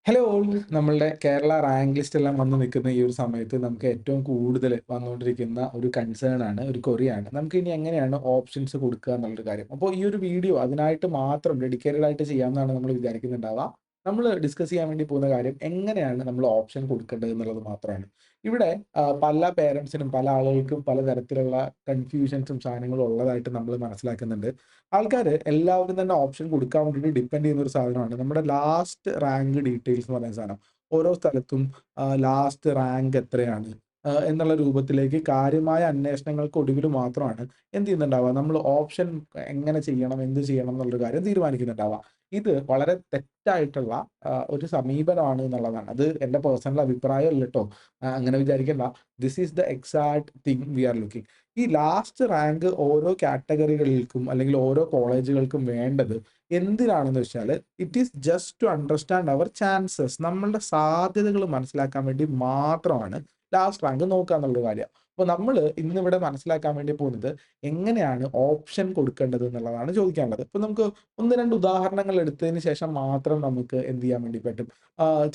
Hello all നമ്മളുടെ Kerala rank list എല്ലാം വന്ന് നിൽക്കുന്ന ഈ ഒരു സമയത്ത് നമുക്ക് ഏറ്റവും കൂടുതൽ വന്നുകൊണ്ടിരിക്കുന്ന ഒരു കൺസേൺ ആണ്, ഒരു കൊറിയാണ്. നമുക്ക് ഇനി എങ്ങനെയാണ് ഓപ്ഷൻസ് കൊടുക്കുക എന്നുള്ളൊരു കാര്യം. അപ്പോൾ ഈ ഒരു വീഡിയോ അതിനായിട്ട് മാത്രം ഡെഡിക്കേറ്റഡ് ആയിട്ട് ചെയ്യാമെന്നാണ് നമ്മൾ വിചാരിക്കുന്നുണ്ടാവുക. നമ്മൾ ഡിസ്കസ് ചെയ്യാൻ വേണ്ടി പോകുന്ന കാര്യം എങ്ങനെയാണ് നമ്മൾ ഓപ്ഷൻ കൊടുക്കേണ്ടത് എന്നുള്ളത് മാത്രമാണ്. ഇവിടെ പല പേരൻസിനും പല ആളുകൾക്കും പലതരത്തിലുള്ള കൺഫ്യൂഷൻസും സാധനങ്ങളും ഉള്ളതായിട്ട് നമ്മൾ മനസ്സിലാക്കുന്നുണ്ട്. ആൾക്കാര് എല്ലാവരും തന്നെ ഓപ്ഷൻ കൊടുക്കാൻ വേണ്ടിയിട്ട് ഡിപ്പെൻഡ് ചെയ്യുന്ന ഒരു സാധനമാണ് നമ്മുടെ ലാസ്റ്റ് റാങ്ക് ഡീറ്റെയിൽസ് എന്ന് പറയുന്ന സാധനം. ഓരോ സ്ഥലത്തും ലാസ്റ്റ് റാങ്ക് എത്രയാണ് എന്നുള്ള രൂപത്തിലേക്ക് കാര്യമായ അന്വേഷണങ്ങൾക്ക് ഒടുവിൽ മാത്രമാണ് എന്ത് ചെയ്യുന്നുണ്ടാവുക, നമ്മൾ ഓപ്ഷൻ എങ്ങനെ ചെയ്യണം, എന്ത് ചെയ്യണം എന്നുള്ളൊരു കാര്യം തീരുമാനിക്കുന്നുണ്ടാവുക. ഇത് വളരെ തെറ്റായിട്ടുള്ള ഒരു സമീപനമാണ് എന്നുള്ളതാണ്. അത് എൻ്റെ പേഴ്സണൽ അഭിപ്രായം അല്ല ട്ടോ. അങ്ങനെ വിചാരിക്കണ്ട. This is the exact thing we are looking. ഈ ലാസ്റ്റ് റാങ്ക് ഓരോ കാറ്റഗറികൾക്കും അല്ലെങ്കിൽ ഓരോ കോളേജുകൾക്കും വേണ്ടത് എന്തിനാണെന്ന് വെച്ചാല്, it is just to understand our chances. നമ്മളുടെ സാധ്യതകൾ മനസ്സിലാക്കാൻ വേണ്ടി മാത്രമാണ് ലാസ്റ്റ് റാങ്ക് നോക്കുക എന്നുള്ള കാര്യം. അപ്പോൾ നമ്മൾ ഇന്നിവിടെ മനസ്സിലാക്കാൻ വേണ്ടി പോകുന്നത് എങ്ങനെയാണ് ഓപ്ഷൻ കൊടുക്കേണ്ടത് എന്നുള്ളതാണ് ചോദിക്കാനുള്ളത്. ഇപ്പൊ നമുക്ക് 1, 2 ഉദാഹരണങ്ങൾ എടുത്തതിന് ശേഷം മാത്രം നമുക്ക് എന്ത് ചെയ്യാൻ വേണ്ടി പറ്റും,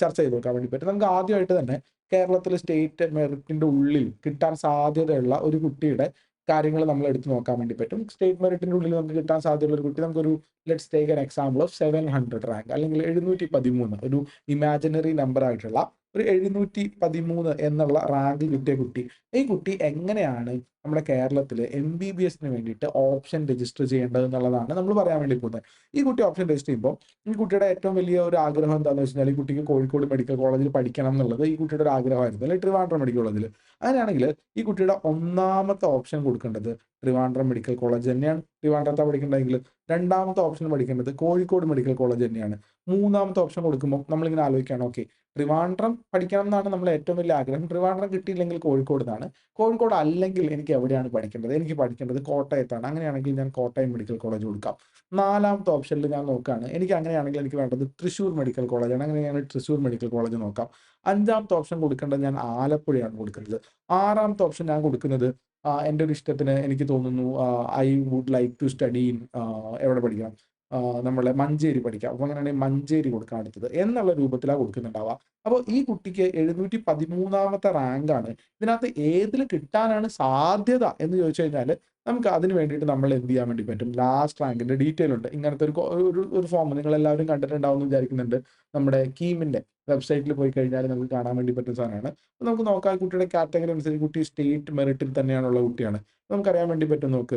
ചർച്ച ചെയ്ത് നോക്കാൻ വേണ്ടി പറ്റും. നമുക്ക് ആദ്യമായിട്ട് തന്നെ കേരളത്തിലെ സ്റ്റേറ്റ് മെറിറ്റിന്റെ ഉള്ളിൽ കിട്ടാൻ സാധ്യതയുള്ള ഒരു കുട്ടിയുടെ കാര്യങ്ങൾ നമ്മൾ എടുത്ത് നോക്കാൻ വേണ്ടി പറ്റും. സ്റ്റേറ്റ് മെറിറ്റിന്റെ ഉള്ളിൽ നമുക്ക് കിട്ടാൻ സാധ്യതയുള്ള ഒരു കുട്ടി, നമുക്കൊരു let's take an example of 700 rank അല്ലെങ്കിൽ 713, ഒരു ഇമാജിനറി നമ്പർ ആയിട്ടുള്ള ഒരു 713 എന്നുള്ള റാങ്ക് കിട്ടിയ കുട്ടി. ഈ കുട്ടി എങ്ങനെയാണ് നമ്മുടെ കേരളത്തിൽ MBBSന് വേണ്ടിയിട്ട് ഓപ്ഷൻ രജിസ്റ്റർ ചെയ്യേണ്ടത് എന്നുള്ളതാണ് നമ്മൾ പറയാൻ വേണ്ടി പോകുന്നത്. ഈ കുട്ടി ഓപ്ഷൻ രജിസ്റ്റർ ചെയ്യുമ്പോൾ ഈ കുട്ടിയുടെ ഏറ്റവും വലിയ ഒരു ആഗ്രഹം എന്താണെന്ന് വെച്ച് കഴിഞ്ഞാൽ, ഈ കുട്ടിക്ക് കോഴിക്കോട് മെഡിക്കൽ കോളേജിൽ പഠിക്കണം എന്നുള്ളത് ഈ കുട്ടിയുടെ ഒരു ആഗ്രഹമായിരുന്നു, അല്ലെങ്കിൽ ട്രിവാൻഡ്രം മെഡിക്കൽ കോളേജിൽ. അങ്ങനെയാണെങ്കിൽ ഈ കുട്ടിയുടെ ഒന്നാമത്തെ ഓപ്ഷൻ കൊടുക്കേണ്ടത് ട്രിവാൻഡ്രം മെഡിക്കൽ കോളേജ് തന്നെയാണ്. ട്രിവാൻഡ്രത്താണ് പഠിക്കേണ്ടതെങ്കിൽ രണ്ടാമത്തെ ഓപ്ഷൻ പഠിക്കേണ്ടത് കോഴിക്കോട് മെഡിക്കൽ കോളേജ് തന്നെയാണ്. മൂന്നാമത്തെ ഓപ്ഷൻ കൊടുക്കുമ്പോൾ നമ്മളിങ്ങനെ ആലോചിക്കുകയാണ്, ഓക്കെ, ട്രിവാൻഡ്രം പഠിക്കണം എന്നാണ് നമ്മളെ ഏറ്റവും വലിയ ആഗ്രഹം. ട്രിവാൻഡ്രം കിട്ടിയില്ലെങ്കിൽ കോഴിക്കോട് നിന്നാണ്. കോഴിക്കോട് അല്ലെങ്കിൽ എനിക്ക് എവിടെയാണ് പഠിക്കേണ്ടത്? എനിക്ക് പഠിക്കേണ്ടത് കോട്ടയത്താണ്. അങ്ങനെയാണെങ്കിൽ ഞാൻ കോട്ടയം മെഡിക്കൽ കോളേജ് കൊടുക്കാം. നാലാമത്തെ ഓപ്ഷനിൽ ഞാൻ നോക്കുകയാണ്, എനിക്ക് അങ്ങനെയാണെങ്കിൽ എനിക്ക് വേണ്ടത് തൃശ്ശൂർ മെഡിക്കൽ കോളേജാണ്. അങ്ങനെയാണെങ്കിൽ തൃശ്ശൂർ മെഡിക്കൽ കോളേജ് നോക്കാം. അഞ്ചാമത്തെ ഓപ്ഷൻ കൊടുക്കേണ്ടത് ഞാൻ ആലപ്പുഴയാണ് കൊടുക്കുന്നത്. ആറാമത്തെ ഓപ്ഷൻ ഞാൻ കൊടുക്കുന്നത് എൻ്റെ ഒരു ഇഷ്ടത്തിന് എനിക്ക് തോന്നുന്നു, I would like to study in എവിടെ പഠിക്കണം? നമ്മളെ മഞ്ചേരി പഠിക്കാം. അപ്പൊ അങ്ങനെയാണെങ്കിൽ മഞ്ചേരി കൊടുക്കാം അടുത്തത് എന്നുള്ള രൂപത്തിലാണ് കൊടുക്കുന്നുണ്ടാവുക. അപ്പോൾ ഈ കുട്ടിക്ക് 713ാമത്തെ റാങ്കാണ്. ഇതിനകത്ത് ഏതിൽ കിട്ടാനാണ് സാധ്യത എന്ന് ചോദിച്ചു കഴിഞ്ഞാൽ, നമുക്ക് അതിന് വേണ്ടിയിട്ട് നമ്മൾ എന്ത് ചെയ്യാൻ വേണ്ടി പറ്റും? ലാസ്റ്റ് റാങ്കിന്റെ ഡീറ്റെയിൽ ഉണ്ട്. ഇങ്ങനത്തെ ഒരു ഫോം നിങ്ങൾ എല്ലാവരും കണ്ടിട്ടുണ്ടാവും എന്ന് വിചാരിക്കുന്നുണ്ട്. നമ്മുടെ കീമിന്റെ വെബ്സൈറ്റിൽ പോയി കഴിഞ്ഞാൽ നമുക്ക് കാണാൻ വേണ്ടി പറ്റുന്ന സാധനമാണ്. അപ്പൊ നമുക്ക് നോക്കാം, കുട്ടിയുടെ കാറ്റഗറി അനുസരിച്ച് കുട്ടി സ്റ്റേറ്റ് മെറിറ്റിൽ തന്നെയാണുള്ള കുട്ടിയാണ്. നമുക്കറിയാൻ വേണ്ടി പറ്റും, നോക്ക്,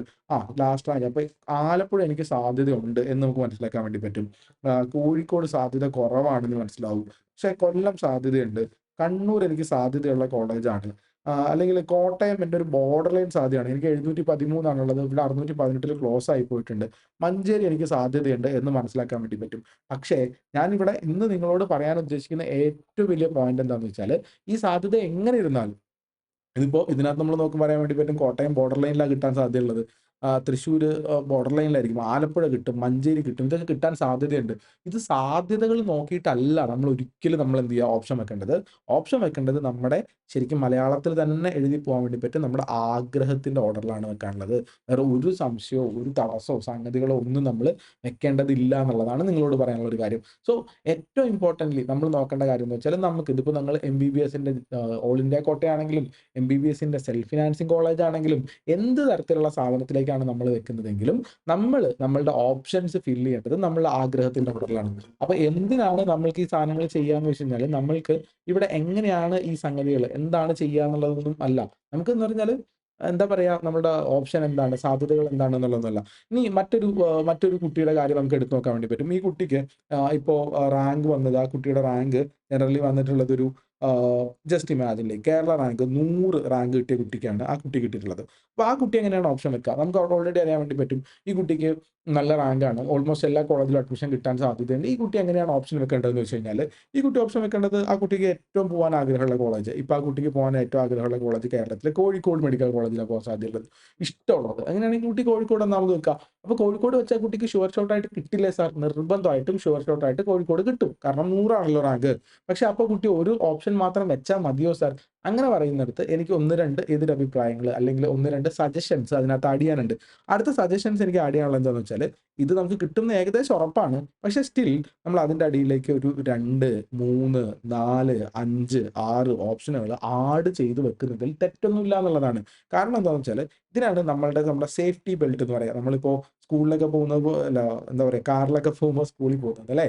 ലാസ്റ്റ് റാങ്ക്. അപ്പൊ ആലപ്പുഴ എനിക്ക് സാധ്യതയുണ്ട് എന്ന് നമുക്ക് മനസ്സിലാക്കാൻ വേണ്ടി പറ്റും. കോഴിക്കോട് സാധ്യത കുറവാണെന്ന് മനസ്സിലാവും. പക്ഷെ കൊല്ലം സാധ്യതയുണ്ട്. കണ്ണൂർ എനിക്ക് സാധ്യതയുള്ള കോളേജാണ്. അല്ലെങ്കിൽ കോട്ടയം എൻ്റെ ഒരു ബോർഡർ ലൈൻ സാധ്യതയാണ്. എനിക്ക് 713 ഇവിടെ 618 ക്ലോസ് ആയി പോയിട്ടുണ്ട്. മഞ്ചേരി എനിക്ക് സാധ്യതയുണ്ട് എന്ന് മനസ്സിലാക്കാൻ വേണ്ടി പറ്റും. പക്ഷേ ഞാനിവിടെ ഇന്ന് നിങ്ങളോട് പറയാൻ ഉദ്ദേശിക്കുന്ന ഏറ്റവും വലിയ പോയിന്റ് എന്താണെന്ന് വെച്ചാൽ, ഈ സാധ്യത എങ്ങനെ ഇരുന്നാലും, ഇതിപ്പോ ഇതിനകത്ത് നമ്മൾ പറയാൻ വേണ്ടി പറ്റും, കോട്ടയം ബോർഡർ ലൈനിലാണ് കിട്ടാൻ സാധ്യതയുള്ളത്. തൃശ്ശൂര് ബോർഡർ ലൈനിലായിരിക്കും. ആലപ്പുഴ കിട്ടും, മഞ്ചേരി കിട്ടും. ഇതൊക്കെ കിട്ടാൻ സാധ്യതയുണ്ട്. ഇത് സാധ്യതകൾ നോക്കിയിട്ടല്ല നമ്മൾ ഒരിക്കലും നമ്മൾ എന്ത് ചെയ്യുക, ഓപ്ഷൻ വെക്കേണ്ടത്. ഓപ്ഷൻ വെക്കേണ്ടത് നമ്മുടെ ശരിക്കും മലയാളത്തിൽ തന്നെ എഴുതി പോകാൻ വേണ്ടി പറ്റും, നമ്മുടെ ആഗ്രഹത്തിന്റെ ഓർഡറിലാണ് വെക്കാനുള്ളത്. വേറെ ഒരു സംശയമോ ഒരു തടസ്സമോ സംഗതികളോ ഒന്നും നമ്മൾ വെക്കേണ്ടതില്ല എന്നുള്ളതാണ് നിങ്ങളോട് പറയാനുള്ള ഒരു കാര്യം. സോ ഏറ്റവും ഇമ്പോർട്ടന്റ്ലി നമ്മൾ നോക്കേണ്ട കാര്യം എന്ന് വെച്ചാൽ, നമുക്ക് ഇതിപ്പോ നിങ്ങൾ MBBSന്റെ ഓൾ ഇന്ത്യ കോട്ടയാണെങ്കിലും MBBSന്റെ സെൽഫ് ഫിനാൻസിങ് കോളേജ് ആണെങ്കിലും എന്ത് തരത്തിലുള്ള സ്ഥാപനത്തിലേക്കാണ് നമ്മൾ വെക്കുന്നതെങ്കിലും, നമ്മളുടെ ഓപ്ഷൻസ് ഫില്ല് ചെയ്യേണ്ടത് നമ്മളുടെ ആഗ്രഹത്തിന്റെ ഓർഡറിലാണ്. അപ്പൊ എന്തിനാണ് നമ്മൾക്ക് ഈ സാധനങ്ങൾ ചെയ്യാന്ന് വെച്ച് കഴിഞ്ഞാൽ, നമ്മൾക്ക് ഇവിടെ എങ്ങനെയാണ് ഈ സംഗതികൾ എന്താണ് ചെയ്യുക എന്നുള്ളതൊന്നും അല്ല. നമുക്കെന്ന് പറഞ്ഞാല് എന്താ പറയാ, നമ്മുടെ ഓപ്ഷൻ എന്താണ്, സാധ്യതകൾ എന്താണെന്നുള്ളതൊന്നുമല്ല. ഇനി മറ്റൊരു കുട്ടിയുടെ കാര്യം നമുക്ക് എടുത്തു നോക്കാൻ വേണ്ടി പറ്റും. ഈ കുട്ടിക്ക് ഇപ്പോ റാങ്ക് വന്നത്, ആ കുട്ടിയുടെ റാങ്ക് ജനറലി വന്നിട്ടുള്ളതൊരു just imagine Kerala rank 100 rank കിട്ടിയ കുട്ടിക്കാണ് ആ കുട്ടി കിട്ടിയിട്ടുള്ളത്. അപ്പൊ ആ കുട്ടി എങ്ങനെയാണ് ഓപ്ഷൻ വെക്കുക? നമുക്ക് അവിടെ ഓൾറെഡി അറിയാൻ വേണ്ടി പറ്റും, ഈ കുട്ടിക്ക് നല്ല റാങ്കാണ്, ഓൾമോസ്റ്റ് എല്ലാ കോളേജിലും അഡ്മിഷൻ കിട്ടാൻ സാധ്യതയുണ്ട്. ഈ കുട്ടി എങ്ങനെയാണ് ഓപ്ഷൻ വെക്കേണ്ടതെന്ന് വെച്ച് കഴിഞ്ഞാൽ, ഈ കുട്ടി ഓപ്ഷൻ വെക്കേണ്ടത് ആ കുട്ടിക്ക് ഏറ്റവും പോകാൻ ആഗ്രഹമുള്ള കോളേജ്. ഇപ്പൊ ആ കുട്ടിക്ക് പോകാൻ ഏറ്റവും ആഗ്രഹമുള്ള കോളേജ് കേരളത്തിലെ കോഴിക്കോട് മെഡിക്കൽ കോളേജിലാണ് പോകാൻ സാധ്യതയുള്ളത്, ഇഷ്ടമുള്ളത്. അങ്ങനെയാണെങ്കിൽ കുട്ടി കോഴിക്കോട് ഒന്നാമത് വെക്കുക. അപ്പൊ കോഴിക്കോട് വെച്ചാൽ കുട്ടിക്ക് ഷുവർ ഷോട്ട് ആയിട്ട് കിട്ടില്ലേ സാർ? നിർബന്ധമായിട്ടും ഷുവർ ഷോട്ട് ആയിട്ട് കോഴിക്കോട് കിട്ടും. കാരണം 100 ആണല്ലോ റാങ്ക്. പക്ഷെ അപ്പൊ കുട്ടി ഒരു ഓപ്ഷൻ മാത്രം വെച്ചാൽ മതിയോ സാർ? അങ്ങനെ പറയുന്നിടത്ത് എനിക്ക് 1, 2 എതിരഭിപ്രായങ്ങൾ അല്ലെങ്കിൽ 1, 2 സജഷൻസ് അതിനകത്ത് ആഡ് ചെയ്യാനുണ്ട്. അടുത്ത സജഷൻസ് എനിക്ക് ആഡ് ചെയ്യാനുള്ളത് എന്താന്ന് വെച്ചാല്, ഇത് നമുക്ക് കിട്ടുംന്ന് ഏകദേശം ഉറപ്പാണ്. പക്ഷേ സ്റ്റിൽ നമ്മൾ അതിന്റെ അടിയിലേക്ക് ഒരു 2, 3, 4, 5, 6 ഓപ്ഷനുകൾ ആഡ് ചെയ്ത് വെക്കുന്നതിൽ തെറ്റൊന്നുമില്ല എന്നുള്ളതാണ്. കാരണം എന്താന്ന് വെച്ചാല്, ഇതിനാണ് നമ്മുടെ സേഫ്റ്റി ബെൽറ്റ് എന്ന് പറയാ. നമ്മളിപ്പോ സ്കൂളിലൊക്കെ പോകുന്നത് അല്ല എന്താ പറയാ കാറിലൊക്കെ പോകുമ്പോൾ സ്കൂളിൽ പോകുന്നത് അല്ലേ?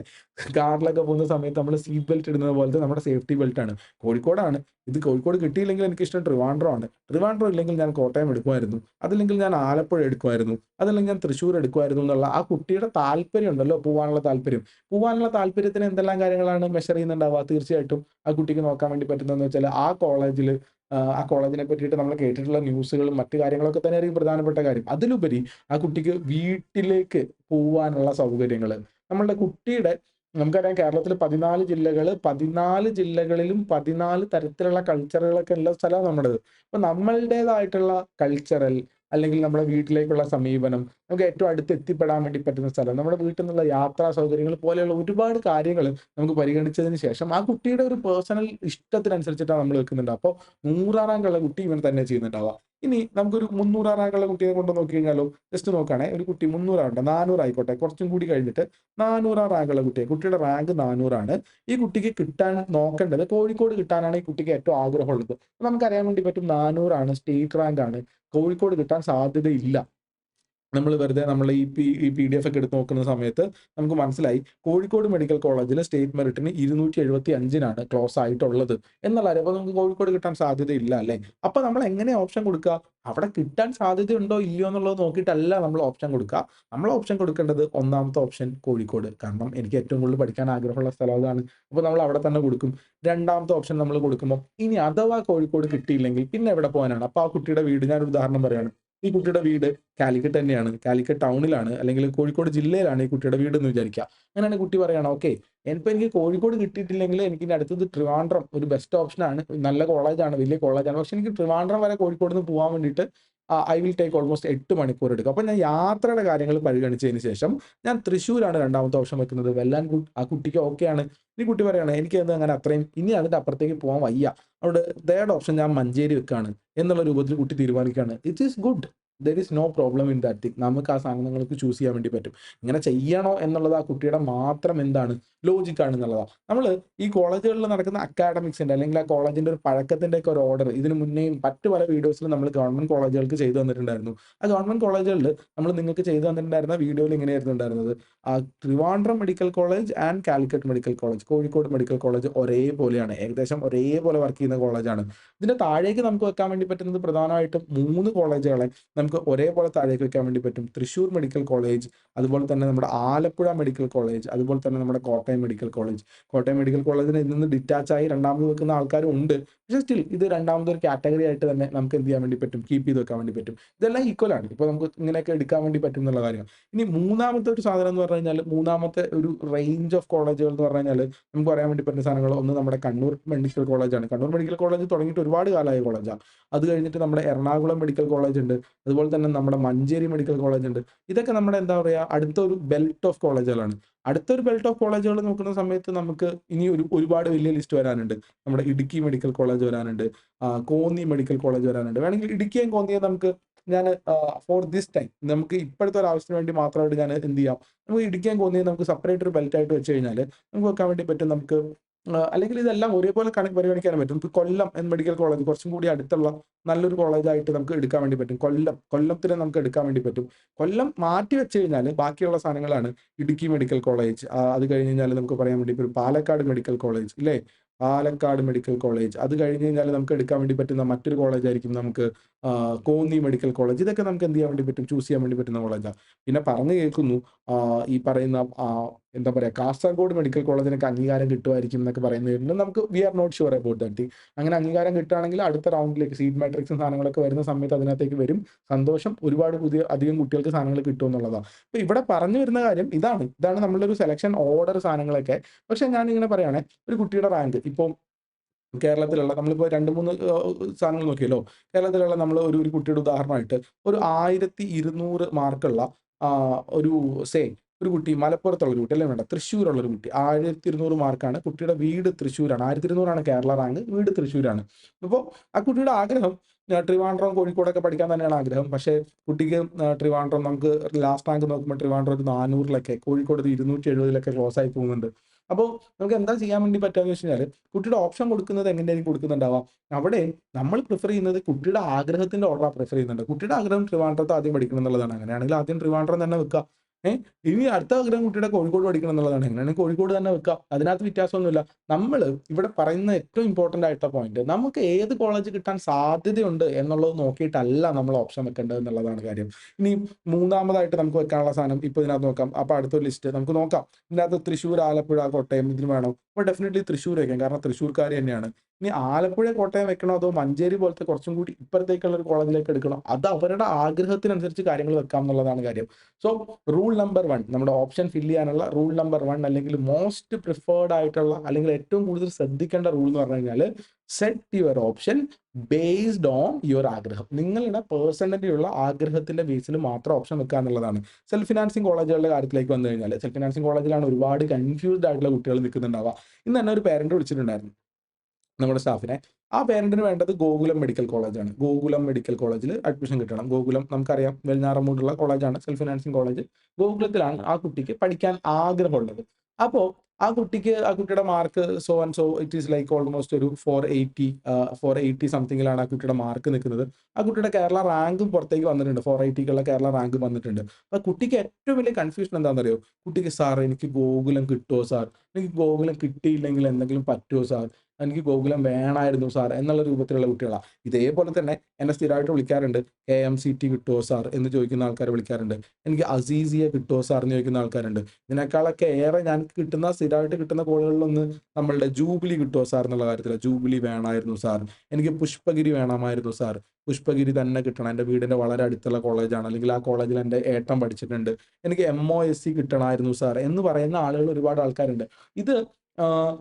കാറിലൊക്കെ പോകുന്ന സമയത്ത് നമ്മൾ സീറ്റ് ബെൽറ്റ് ഇടുന്നത് പോലത്തെ നമ്മുടെ സേഫ്റ്റി ബെൽറ്റ് ആണ്. കോഴിക്കോടാണ്. ഇത് കോഴിക്കോട് കിട്ടിയില്ലെങ്കിൽ എനിക്കിഷ്ടം ട്രിവാൻഡ്രമാണ്. ട്രിവാൻഡ്രം ഇല്ലെങ്കിൽ ഞാൻ കോട്ടയം എടുക്കുമായിരുന്നു. അതല്ലെങ്കിൽ ഞാൻ ആലപ്പുഴ എടുക്കുമായിരുന്നു. അതല്ലെങ്കിൽ ഞാൻ തൃശ്ശൂർ എടുക്കുമായിരുന്നു എന്നുള്ള ആ കുട്ടിയുടെ താല്പര്യം ഉണ്ടല്ലോ പോവാനുള്ള താല്പര്യം. പോവാനുള്ള താല്പര്യത്തിന് എന്തെല്ലാം കാര്യങ്ങളാണ് മെഷർ ചെയ്യുന്നുണ്ടാവുക? തീർച്ചയായിട്ടും ആ കുട്ടിക്ക് നോക്കാൻ വേണ്ടി പറ്റുന്നതെന്ന് വെച്ചാൽ ആ കോളേജിനെ പറ്റിയിട്ട് നമ്മൾ കേട്ടിട്ടുള്ള ന്യൂസുകളും മറ്റു കാര്യങ്ങളൊക്കെ തന്നെയായിരിക്കും പ്രധാനപ്പെട്ട കാര്യം. അതിലുപരി ആ കുട്ടിക്ക് വീട്ടിലേക്ക് പോവാനുള്ള സൗകര്യങ്ങള്. നമ്മളുടെ കുട്ടിയുടെ നമുക്കറിയാം കേരളത്തില് 14 ജില്ലകള്. 14 ജില്ലകളിലും 14 തരത്തിലുള്ള കൾച്ചറുകളൊക്കെ ഉള്ള സ്ഥലമാണ് നമ്മുടേത്. അപ്പൊ നമ്മളുടേതായിട്ടുള്ള കൾച്ചറൽ അല്ലെങ്കിൽ നമ്മുടെ വീട്ടിലേക്കുള്ള സമീപനം, നമുക്ക് ഏറ്റവും അടുത്ത് എത്തിപ്പെടാൻ വേണ്ടി പറ്റുന്ന സ്ഥലം, നമ്മുടെ വീട്ടിൽ നിന്നുള്ള യാത്രാ സൗകര്യങ്ങൾ പോലെയുള്ള ഒരുപാട് കാര്യങ്ങള് നമുക്ക് പരിഗണിച്ചതിന് ശേഷം ആ കുട്ടിയുടെ ഒരു പേഴ്സണൽ ഇഷ്ടത്തിനനുസരിച്ചിട്ടാണ് നമ്മൾ വെക്കുന്നുണ്ടാവുക. അപ്പൊ 100 റാങ്കുള്ള കുട്ടി ഇവൻ തന്നെ ചെയ്യുന്നുണ്ടാവുക. ഇനി നമുക്കൊരു 300 റാങ്കുള്ള കുട്ടിയെ കൊണ്ട് നോക്കി കഴിഞ്ഞാലോ, ജസ്റ്റ് നോക്കാണേ ഒരു കുട്ടി 300 ആവണ്ട 400 ആയിക്കോട്ടെ. കുറച്ചും കൂടി കഴിഞ്ഞിട്ട് 400 റാങ്കുള്ള കുട്ടിയുടെ റാങ്ക് 400 ആണ്. ഈ കുട്ടിക്ക് കിട്ടാൻ നോക്കേണ്ടത് കോഴിക്കോട് കിട്ടാനാണ് ഈ കുട്ടിക്ക് ഏറ്റവും ആഗ്രഹമുള്ളത്. അപ്പൊ നമുക്കറിയാൻ വേണ്ടി പറ്റും 400 ആണ്, സ്റ്റേറ്റ് റാങ്ക് ആണ്. കോഴിക്കോട് കിട്ടാൻ സാധ്യതയില്ല. നമ്മൾ ഈ PDF ഒക്കെ എടുത്ത് നോക്കുന്ന സമയത്ത് നമുക്ക് മനസ്സിലായി കോഴിക്കോട് മെഡിക്കൽ കോളേജില് സ്റ്റേറ്റ് മെറിറ്റിന് 275-നാണ് ക്ലോസ് ആയിട്ടുള്ളത് എന്നുള്ള കാര്യം. അപ്പൊ നമുക്ക് കോഴിക്കോട് കിട്ടാൻ സാധ്യതയില്ല അല്ലേ? അപ്പൊ നമ്മൾ എങ്ങനെ ഓപ്ഷൻ കൊടുക്കുക? അവിടെ കിട്ടാൻ സാധ്യതയുണ്ടോ ഇല്ലയോ എന്നുള്ളത് നോക്കിയിട്ടല്ല നമ്മൾ ഓപ്ഷൻ കൊടുക്കുക. നമ്മൾ ഓപ്ഷൻ കൊടുക്കേണ്ടത് ഒന്നാമത്തെ ഓപ്ഷൻ കോഴിക്കോട്. കാരണം എനിക്ക് ഏറ്റവും കൂടുതൽ പഠിക്കാൻ ആഗ്രഹമുള്ള സ്ഥലം അതാണ്. അപ്പൊ നമ്മൾ അവിടെ തന്നെ കൊടുക്കും. രണ്ടാമത്തെ ഓപ്ഷൻ നമ്മൾ കൊടുക്കുമ്പം ഇനി അഥവാ കോഴിക്കോട് കിട്ടിയില്ലെങ്കിൽ പിന്നെ എവിടെ പോകാനാണ്? അപ്പൊ ആ കുട്ടിയുടെ വീട് ഞാനൊരു ഉദാഹരണം പറയാണ്. ഈ കുട്ടിയുടെ വീട് കാലിക്കറ്റ് തന്നെയാണ്. കാലിക്കറ്റ് ടൗണിലാണ് അല്ലെങ്കിൽ കോഴിക്കോട് ജില്ലയിലാണ് ഈ കുട്ടിയുടെ വീടെന്ന് വിചാരിക്കുക. അങ്ങനെയാണെങ്കിൽ കുട്ടി പറയാണ് ഓക്കെ എനിക്ക് കോഴിക്കോട് കിട്ടിയിട്ടില്ലെങ്കിൽ എനിക്ക് ഇനി അടുത്തത് ട്രിവാൻഡ്രം ഒരു ബെസ്റ്റ് ഓപ്ഷനാണ്. നല്ല കോളേജാണ്, വലിയ കോളേജാണ്. പക്ഷെ എനിക്ക് ട്രിവാൻഡ്രം വരെ കോഴിക്കോട്ന്ന് പോവാൻ വേണ്ടിയിട്ട് ഐ വിൽ ടേക്ക് ഓൾമോസ്റ്റ് 8 മണിക്കൂർ എടുക്കും. അപ്പൊ ഞാൻ യാത്രയുടെ കാര്യങ്ങൾ പരിഗണിച്ചതിന് ശേഷം ഞാൻ തൃശ്ശൂരാണ് രണ്ടാമത്തെ ഓപ്ഷൻ വെക്കുന്നത്. Well and good. ആ കുട്ടിക്ക് ഓക്കെയാണ്. ഈ കുട്ടി പറയാണ് എനിക്കത് അങ്ങനെ അത്രയും ഇനി അതിന്റെ അപ്പുറത്തേക്ക് പോകാൻ വയ്യ. അതുകൊണ്ട് തേർഡ് ഓപ്ഷൻ ഞാൻ മഞ്ചേരി വെക്കാണ് എന്നുള്ള രൂപത്തിൽ കുട്ടി തീരുമാനിക്കുകയാണ്. It is good. There is no problem in that thing. നമുക്ക് ആ സാധനങ്ങൾക്ക് ചൂസ് ചെയ്യാൻ വേണ്ടി പറ്റും. ഇങ്ങനെ ചെയ്യണോ എന്നുള്ളത് ആ കുട്ടിയുടെ മാത്രം എന്താണ് ലോജിക് ആണെന്നുള്ളതാണ്. നമ്മള് ഈ കോളേജുകളിൽ നടക്കുന്ന അക്കാഡമിക്സിന്റെ അല്ലെങ്കിൽ ആ കോളേജിന്റെ ഒരു പഴക്കത്തിന്റെ ഒക്കെ ഒരു ഓർഡർ ഇതിന് മുന്നേയും മറ്റു പല വീഡിയോസിലും നമ്മൾ ഗവൺമെന്റ് കോളേജുകൾക്ക് ചെയ്തു തന്നിട്ടുണ്ടായിരുന്നു. ആ ഗവൺമെന്റ് കോളേജുകളിൽ നമ്മൾ നിങ്ങൾക്ക് ചെയ്തു തന്നിട്ടുണ്ടായിരുന്ന വീഡിയോയിൽ ഇങ്ങനെയായിരുന്നു ഉണ്ടായിരുന്നത്. Trivandrum medical college and Calicut medical college, Kozhikode medical college ഒരേപോലെയാണ്. ഏകദേശം ഒരേപോലെ വർക്ക് ചെയ്യുന്ന കോളേജാണ്. ഇതിന്റെ താഴേക്ക് നമുക്ക് വെക്കാൻ വേണ്ടി പറ്റുന്നത് പ്രധാനമായിട്ടും 3 കോളേജുകളെ നമുക്ക് ഒരേപോലെ താഴേക്ക് വെക്കാൻ വേണ്ടി പറ്റും. തൃശ്ശൂർ മെഡിക്കൽ കോളേജ്, അതുപോലെ തന്നെ നമ്മുടെ ആലപ്പുഴ മെഡിക്കൽ കോളേജ്, അതുപോലെ തന്നെ നമ്മുടെ Kottayam medical college. Kottayam medical കോളേജിന് ഇതിൽ നിന്ന് ഡിറ്റാച്ച് ആയി രണ്ടാമത് വെക്കുന്ന ആൾക്കാരും ഉണ്ട്. പക്ഷേ സ്റ്റിൽ ഇത് രണ്ടാമതൊരു കാറ്റഗറി ആയിട്ട് തന്നെ നമുക്ക് എന്ത് ചെയ്യാൻ വേണ്ടി പറ്റും? കീപ്പ് ചെയ്ത് വെക്കാൻ വേണ്ടി പറ്റും. ഇതെല്ലാം ഈക്വൽ ആണ്. ഇപ്പൊ നമുക്ക് ഇങ്ങനെയൊക്കെ എടുക്കാൻ വേണ്ടി പറ്റും എന്നുള്ള കാര്യമാണ്. ഇനി മൂന്നാമത്തെ ഒരു സാധനം എന്ന് പറഞ്ഞു കഴിഞ്ഞാൽ മൂന്നാമത്തെ ഒരു റേഞ്ച് ഓഫ് കോളേജുകൾ എന്ന് പറഞ്ഞു കഴിഞ്ഞാൽ നമുക്ക് പറയാൻ വേണ്ടി പറ്റുന്ന സാധനങ്ങൾ ഒന്ന് നമ്മുടെ കണ്ണൂർ മെഡിക്കൽ കോളേജാണ്. കണ്ണൂർ മെഡിക്കൽ കോളേജ് തുടങ്ങിയിട്ട് ഒരുപാട് കാലമായ കോളേജാണ്. അത് കഴിഞ്ഞിട്ട് നമ്മുടെ എറണാകുളം മെഡിക്കൽ കോളേജ് ഉണ്ട്. അതുപോലെ തന്നെ നമ്മുടെ മഞ്ചേരി മെഡിക്കൽ കോളേജ് ഉണ്ട്. ഇതൊക്കെ നമ്മുടെ എന്താ പറയുക അടുത്ത ഒരു ബെൽറ്റ് ഓഫ് കോളേജുകളാണ്. അടുത്തൊരു ബെൽറ്റ് ഓഫ് കോളേജുകൾ നോക്കുന്ന സമയത്ത് നമുക്ക് ഇനി ഒരുപാട് വലിയ ലിസ്റ്റ് വരാനുണ്ട്. നമ്മുടെ ഇടുക്കി മെഡിക്കൽ കോളേജ് വരാനുണ്ട്. കോന്നി മെഡിക്കൽ കോളേജ് വരാനുണ്ട്. വേണമെങ്കിൽ ഇടുക്കിയും കോന്നിയും ഞാൻ ഫോർ ദിസ് ടൈം നമുക്ക് ഇപ്പോഴത്തെ ഒരു ആവശ്യത്തിന് വേണ്ടി മാത്രമായിട്ട് ഞാൻ എന്ത് ചെയ്യാം, നമുക്ക് ഇടുക്കിയും കോന്നിയും നമുക്ക് സെപ്പറേറ്റ് ഒരു ബെൽറ്റ് ആയിട്ട് വെച്ച് കഴിഞ്ഞാൽ നമുക്ക് വെക്കാൻ വേണ്ടി പറ്റും. നമുക്ക് അല്ലെങ്കിൽ ഇതെല്ലാം ഒരേപോലെ പരിഗണിക്കാൻ പറ്റും. ഇപ്പൊ കൊല്ലം മെഡിക്കൽ കോളേജ് കുറച്ചും കൂടി അടുത്തുള്ള നല്ലൊരു കോളേജായിട്ട് നമുക്ക് എടുക്കാൻ വേണ്ടി പറ്റും. കൊല്ലത്തിന് നമുക്ക് എടുക്കാൻ വേണ്ടി പറ്റും. കൊല്ലം മാറ്റി വെച്ച് കഴിഞ്ഞാൽ ബാക്കിയുള്ള സാധനങ്ങളാണ് ഇടുക്കി മെഡിക്കൽ കോളേജ്. അത് കഴിഞ്ഞ് കഴിഞ്ഞാൽ നമുക്ക് പറയാൻ വേണ്ടി പറ്റും പാലക്കാട് മെഡിക്കൽ കോളേജ് ഇല്ലേ? Palakkad medical college. അത് കഴിഞ്ഞ് കഴിഞ്ഞാൽ നമുക്ക് എടുക്കാൻ വേണ്ടി പറ്റുന്ന മറ്റൊരു കോളേജായിരിക്കും നമുക്ക് കോന്നി മെഡിക്കൽ കോളേജ്. ഇതൊക്കെ നമുക്ക് എന്ത് ചെയ്യാൻ വേണ്ടി പറ്റും? ചൂസ് ചെയ്യാൻ വേണ്ടി പറ്റുന്ന കോളേജാണ്. പിന്നെ പറഞ്ഞു കേൾക്കുന്നു ഈ പറയുന്ന എന്താ പറയാ കാസർഗോഡ് മെഡിക്കൽ കോളേജിനൊക്കെ അംഗീകാരം കിട്ടുമായിരിക്കും എന്നൊക്കെ പറയുന്നത് നമുക്ക് we are not sure about that. അങ്ങനെ അംഗീകാരം കിട്ടുകയാണെങ്കിൽ അടുത്ത റൗണ്ടിലേക്ക് സീറ്റ് മാട്രിക്സും സാധനങ്ങളൊക്കെ വരുന്ന സമയത്ത് അതിനകത്തേക്ക് വരും. സന്തോഷം. ഒരുപാട് അധികം കുട്ടികൾക്ക് സാധനങ്ങൾ കിട്ടും എന്നുള്ളതാണ്. അപ്പൊ ഇവിടെ പറഞ്ഞു വരുന്ന കാര്യം ഇതാണ് നമ്മളുടെ ഒരു സെലക്ഷൻ ഓർഡർ സാധനങ്ങളൊക്കെ. പക്ഷെ ഞാൻ ഇങ്ങനെ പറയുകയാണെ ഒരു കുട്ടിയുടെ റാങ്ക് ഇപ്പോൾ കേരളത്തിലുള്ള നമ്മളിപ്പോൾ 2, 3 സാധനങ്ങൾ നോക്കിയല്ലോ. കേരളത്തിലുള്ള നമ്മൾ ഒരു കുട്ടിയുടെ ഉദാഹരണമായിട്ട് ഒരു 1200 മാർക്കുള്ള ഒരു സേ ഒരു കുട്ടി മലപ്പുറത്തുള്ള ഒരു കുട്ടി, അല്ലേ വേണ്ട തൃശ്ശൂരുള്ള ഒരു കുട്ടി 1200 മാർക്കാണ്. കുട്ടിയുടെ വീട് തൃശ്ശൂരാണ്. 1200 കേരള റാങ്ക്, വീട് തൃശ്ശൂരാണ്. അപ്പോൾ ആ കുട്ടിയുടെ ആഗ്രഹം ട്രിവാൻഡ്രം, കോഴിക്കോടൊക്കെ പഠിക്കാൻ തന്നെയാണ് ആഗ്രഹം. പക്ഷേ കുട്ടിക്ക് ട്രിവാൻഡ്രം നമുക്ക് ലാസ്റ്റ് റാങ്ക് നോക്കുമ്പോൾ ട്രിവാൻഡ്രം ഒരു 400 കോഴിക്കോട് ഒരു 270 ക്ലോസ് ആയി പോകുന്നുണ്ട്. അപ്പോൾ നമുക്ക് എന്താ ചെയ്യാൻ വേണ്ടി പറ്റാന്ന് വെച്ച് കഴിഞ്ഞാല്, കുട്ടിയുടെ ഓപ്ഷൻ കൊടുക്കുന്നത് എങ്ങനെയായിരിക്കും കൊടുക്കുന്നുണ്ടാവാ? അവിടെ നമ്മൾ പ്രിഫർ ചെയ്യുന്നത് കുട്ടിയുടെ ആഗ്രഹത്തിന്റെ ഓർഡറാ പ്രിഫർ ചെയ്യുന്നുണ്ട്. കുട്ടിയുടെ ആഗ്രഹം ട്രിവാൻഡ്രത്ത് ആദ്യം പഠിക്കണം എന്നുള്ളതാണ്. അങ്ങനെയാണെങ്കിൽ ആദ്യം ട്രിവാൻഡ്രം തന്നെ വെക്കുക. ഇനി അടുത്ത ആഗ്രഹം കുട്ടിയുടെ കോഴിക്കോട് പഠിക്കണം എന്നുള്ളതാണ്. അങ്ങനെയാണെങ്കിൽ കോഴിക്കോട് തന്നെ വെക്കുക. അതിനകത്ത് വ്യത്യാസമൊന്നുമില്ല. നമ്മള് ഇവിടെ പറയുന്ന ഏറ്റവും ഇമ്പോർട്ടന്റ് ആയിട്ടുള്ള പോയിന്റ്, നമുക്ക് ഏത് കോളേജ് കിട്ടാൻ സാധ്യതയുണ്ട് എന്നുള്ളത് നോക്കിയിട്ടല്ല നമ്മൾ ഓപ്ഷൻ വെക്കേണ്ടത് എന്നുള്ളതാണ് കാര്യം. ഇനി മൂന്നാമതായിട്ട് നമുക്ക് വെക്കാനുള്ള സാധനം ഇപ്പൊ ഇതിനകത്ത് നോക്കാം. അപ്പൊ അടുത്തൊരു ലിസ്റ്റ് നമുക്ക് നോക്കാം. ഇതിനകത്ത് തൃശ്ശൂർ, ആലപ്പുഴ, കോട്ടയം ഇതിന് വേണം. അപ്പോൾ ഡെഫിനറ്റ്ലി തൃശ്ശൂർ വെക്കാം. കാരണം തൃശ്ശൂർക്കാർ തന്നെയാണ്. ഇനി ആലപ്പുഴ, കോട്ടയം വെക്കണോ അതോ മഞ്ചേരി പോലത്തെ കുറച്ചും കൂടി ഇപ്പുറത്തേക്കുള്ള ഒരു കോളേജിലേക്ക് എടുക്കണോ? അത് അവരുടെ ആഗ്രഹത്തിനനുസരിച്ച് കാര്യങ്ങൾ വെക്കാം എന്നുള്ളതാണ് കാര്യം. സോ റൂൾ നമ്പർ 1, നമ്മുടെ ഓപ്ഷൻ ഫില്ല് ചെയ്യാനുള്ള റൂൾ നമ്പർ 1 അല്ലെങ്കിൽ മോസ്റ്റ് പ്രിഫേർഡ് ആയിട്ടുള്ള അല്ലെങ്കിൽ ഏറ്റവും കൂടുതൽ ശ്രദ്ധിക്കേണ്ട റൂൾ എന്ന് പറഞ്ഞു കഴിഞ്ഞാൽ, set your option based on your ആഗ്രഹം. നിങ്ങളുടെ പേഴ്സണലി ഉള്ള ആഗ്രഹത്തിന്റെ ബേസിൽ മാത്രം ഓപ്ഷൻ വെക്കുക എന്നുള്ളതാണ്. സെൽഫ് ഫിനാൻസിങ് കോളേജുകളുടെ കാര്യത്തിലേക്ക് വന്നു കഴിഞ്ഞാൽ, സെൽഫ് ഫിനാൻസിങ് കോളേജിലാണ് ഒരുപാട് കൺഫ്യൂസ്ഡ് ആയിട്ടുള്ള കുട്ടികൾ നിൽക്കുന്നുണ്ടാവുക. ഇന്ന് തന്നെ ഒരു പേരന്റ് വിളിച്ചിട്ടുണ്ടായിരുന്നു നമ്മുടെ സ്റ്റാഫിനെ. ആ പേരന്റിന് വേണ്ടത് ഗോകുലം മെഡിക്കൽ കോളേജാണ്. ഗോകുലം മെഡിക്കൽ കോളേജിൽ അഡ്മിഷൻ കിട്ടണം. ഗോകുലം നമുക്കറിയാം വെഞ്ഞാറമൂടുള്ള കോളേജാണ്, സെൽഫ് ഫിനാൻസിങ് കോളേജ്. ഗോകുലത്തിലാണ് ആ കുട്ടിക്ക് പഠിക്കാൻ ആഗ്രഹമുള്ളത്. അപ്പോ ആ കുട്ടിക്ക് ആ കുട്ടിയുടെ mark so and so it is like almost ഒരു 480 സംതിങ്ങിലാണ് ആ കുട്ടിയുടെ മാർക്ക് നിൽക്കുന്നത്. ആ കുട്ടിയുടെ കേരള റാങ്കും പുറത്തേക്ക് വന്നിട്ടുണ്ട്. 480ക്കുള്ള കേരള റാങ്ക് വന്നിട്ടുണ്ട്. അപ്പൊ കുട്ടിക്ക് ഏറ്റവും വലിയ കൺഫ്യൂഷൻ എന്താണെന്നറിയോ? കുട്ടിക്ക് സാർ എനിക്ക് ഗോകുലം കിട്ടുമോ സാർ? എനിക്ക് ഗോകുലം കിട്ടിയില്ലെങ്കിൽ എന്തെങ്കിലും പറ്റുമോ സാർ? എനിക്ക് ഗോകുലം വേണമായിരുന്നു സാർ എന്നുള്ള രൂപത്തിലുള്ള കുട്ടികളാണ്. ഇതേപോലെ തന്നെ എന്നെ സ്ഥിരമായിട്ട് വിളിക്കാറുണ്ട്. KMCT കിട്ടുമോ സാർ എന്ന് ചോദിക്കുന്ന ആൾക്കാരെ വിളിക്കാറുണ്ട്. എനിക്ക് അസീസിയ കിട്ടുമോ സാർ എന്ന് ചോദിക്കുന്ന ആൾക്കാരുണ്ട്. ഇതിനേക്കാളൊക്കെ ഏറെ ഞാൻ കിട്ടുന്ന സ്ഥിരമായിട്ട് കിട്ടുന്ന കോളുകളിലൊന്ന് നമ്മളുടെ ജൂബിലി കിട്ടുമോ സാർ എന്നുള്ള കാര്യത്തിലാണ്. ജൂബിലി വേണമായിരുന്നു സാർ. എനിക്ക് പുഷ്പഗിരി വേണമായിരുന്നു സാർ. പുഷ്പഗിരി തന്നെ കിട്ടണം. എൻ്റെ വീടിൻ്റെ വളരെ അടുത്തുള്ള കോളേജാണ്. അല്ലെങ്കിൽ ആ കോളേജിൽ എൻ്റെ ഏട്ടൻ പഠിച്ചിട്ടുണ്ട്. എനിക്ക് MOSC കിട്ടണമായിരുന്നു സാർ എന്ന് പറയുന്ന ആളുകൾ ഒരുപാട് ആൾക്കാരുണ്ട്. ഇത് ആഹ്